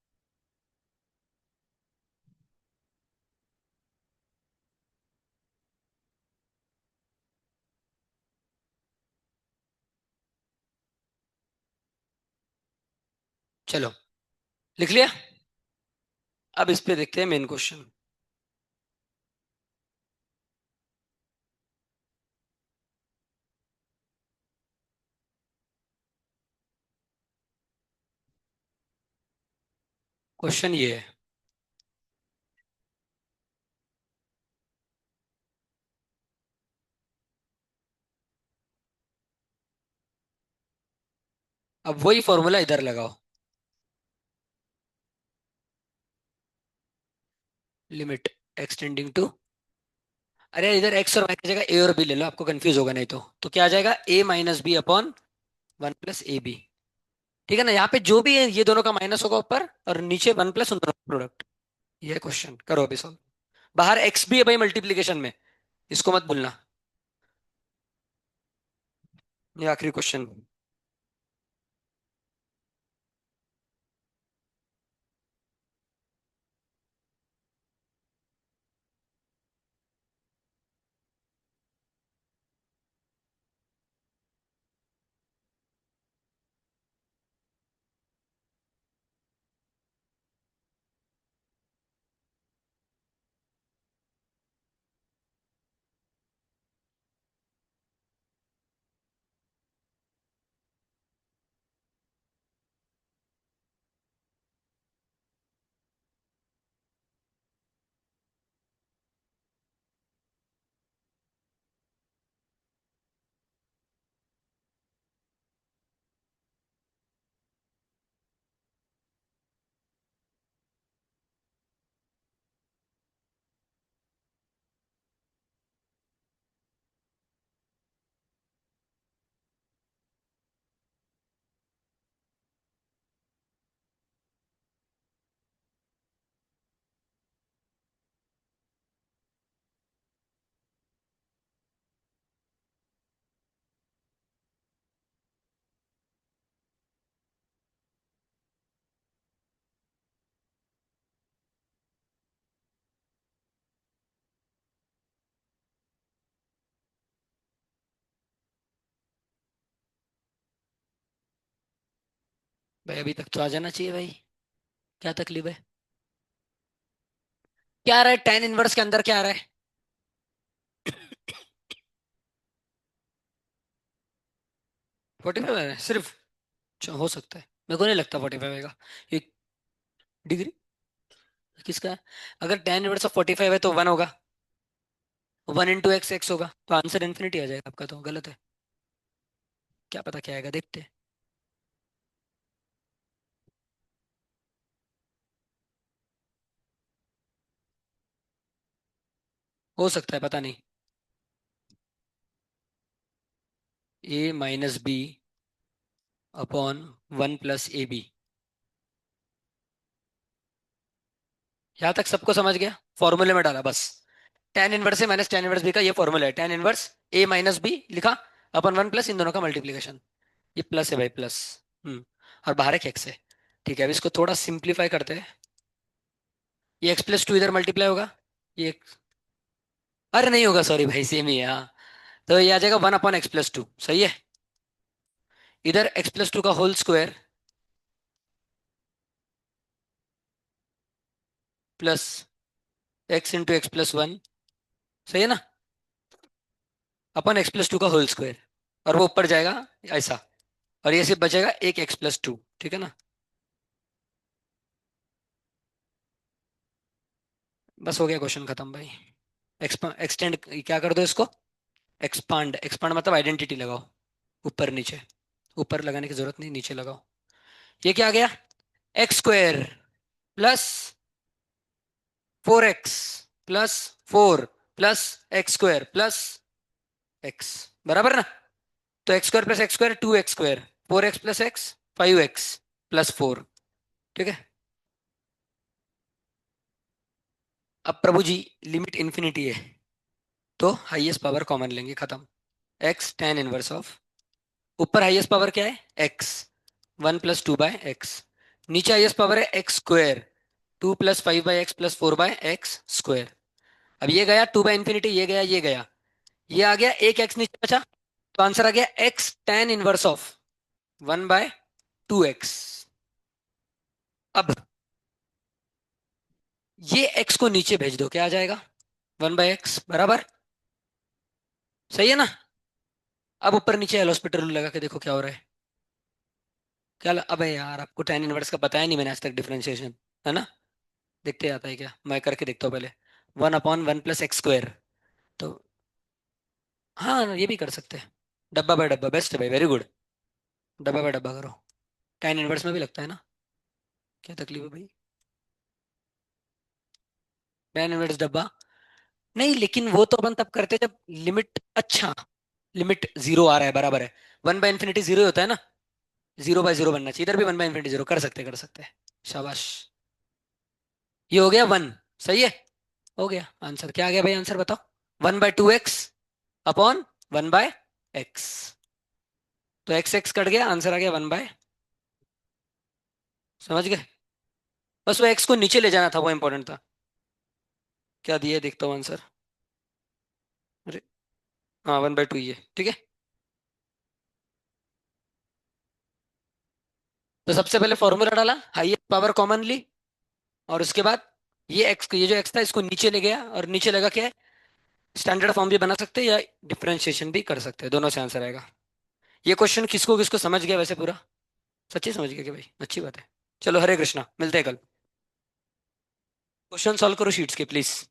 चलो, लिख लिया। अब इस पे देखते हैं मेन क्वेश्चन। क्वेश्चन ये है, अब वही फॉर्मूला इधर लगाओ। लिमिट एक्सटेंडिंग टू, अरे इधर एक्स और वाई की जगह ए और बी ले लो, आपको कंफ्यूज होगा नहीं तो क्या आ जाएगा? A minus B upon one plus a b. ठीक है ना? यहाँ पे जो भी है ये दोनों का माइनस होगा ऊपर, और नीचे वन प्लस उन दोनों का प्रोडक्ट। ये क्वेश्चन करो अभी सॉल्व। बाहर एक्स भी है भाई मल्टीप्लीकेशन में, इसको मत भूलना। ये आखिरी क्वेश्चन। भाई अभी तक तो आ जाना चाहिए भाई। क्या तकलीफ है? क्या आ रहा है टेन इनवर्स के अंदर, क्या आ रहा है? 45 है सिर्फ? अच्छा, हो सकता है, मेरे को नहीं लगता 45 आएगा। ये डिग्री किसका है? अगर टेन इनवर्स ऑफ 45 है तो वन होगा। 1 इंटू एक्स एक्स होगा, तो आंसर इन्फिनिटी आ जाएगा आपका, तो गलत है। क्या पता क्या आएगा, देखते हैं। हो सकता है, पता नहीं। A - B upon 1 + AB। यहाँ तक सबको समझ गया? फॉर्मूले में डाला बस। टेन इनवर्स ए माइनस टेन इनवर्स बी का ये फॉर्मूला है, टेन इनवर्स A - B लिखा, अपन वन प्लस इन दोनों का मल्टीप्लीकेशन। ये प्लस है भाई, प्लस। हम्म। और बाहर एक एक्स है। ठीक है, अब इसको थोड़ा सिंप्लीफाई करते हैं। ये x + 2 इधर मल्टीप्लाई होगा। ये अरे नहीं होगा, सॉरी भाई, सेम ही है हाँ। तो ये आ जाएगा 1/x + 2, सही है। इधर x + 2 का whole square plus x × x + 1, सही है ना, अपन x + 2 का होल स्क्वायर। और वो ऊपर जाएगा ऐसा। और ये सिर्फ बचेगा एक x + 2, ठीक है ना। बस हो गया, क्वेश्चन खत्म भाई। एक्सटेंड क्या कर दो इसको, एक्सपांड। एक्सपांड मतलब आइडेंटिटी लगाओ, ऊपर नीचे। ऊपर लगाने की जरूरत नहीं, नीचे लगाओ। ये क्या आ गया, x² + 4x + 4 + x² बराबर ना। तो x² + x² 2x², 4x + x 5x + 4। ठीक है। अब प्रभु जी, लिमिट इन्फिनिटी है, तो हाईएस्ट पावर कॉमन लेंगे, खत्म। x tan इनवर्स ऑफ, ऊपर हाईएस्ट पावर क्या है, x, 1 + 2/x। नीचे हाईएस्ट पावर है x², 2 + 5/x + 4/x²। अब ये गया 2/∞, ये गया, ये गया, ये आ गया, एक x नीचे बचा। तो आंसर आ गया x tan inverse of 1/2x। अब ये x को नीचे भेज दो, क्या आ जाएगा, 1/x बराबर, सही है ना। अब ऊपर नीचे एलोस्पिटर रूल लगा के देखो क्या हो रहा है। अबे यार, आपको tan इनवर्स का बताया नहीं मैंने आज तक डिफरेंशिएशन, है ना। देखते आता है क्या, मैं करके देखता हूँ पहले। 1/1 + x²। तो हाँ, ये भी कर सकते हैं। डब्बा बाय डब्बा बेस्ट है भाई, वेरी गुड। डब्बा बाय डब्बा करो। tan इनवर्स में भी लगता है ना। क्या तकलीफ है भाई, tan इनवर्स डब्बा। नहीं, लेकिन वो तो अपन तब करते जब लिमिट, अच्छा, लिमिट जीरो आ रहा है, बराबर है। 1/∞ जीरो होता है ना। 0/0 बनना चाहिए, इधर भी 1/∞ जीरो, कर सकते, कर सकते हैं। शाबाश। ये हो गया 1, सही है। हो गया आंसर, क्या आ गया भाई, आंसर बताओ। 1/2x upon 1/x। तो एक्स एक्स कट गया, आंसर आ गया 1/। समझ गए। बस वो एक्स को नीचे ले जाना था, वो इंपॉर्टेंट था। क्या दिया है, देखता हूँ आंसर। अरे हाँ, 1/2 ही है, ठीक है। तो सबसे पहले फॉर्मूला डाला, हाईएस्ट पावर कॉमन ली। और उसके बाद ये एक्स, ये जो एक्स था इसको नीचे ले गया, और नीचे लगा क्या है, स्टैंडर्ड फॉर्म भी बना सकते हैं या डिफरेंशिएशन भी कर सकते हैं, दोनों से आंसर आएगा। ये क्वेश्चन किसको किसको समझ गया वैसे पूरा? सच्ची समझ गया कि भाई, अच्छी बात है। चलो, हरे कृष्णा, मिलते हैं कल। क्वेश्चन सॉल्व करो शीट्स के प्लीज।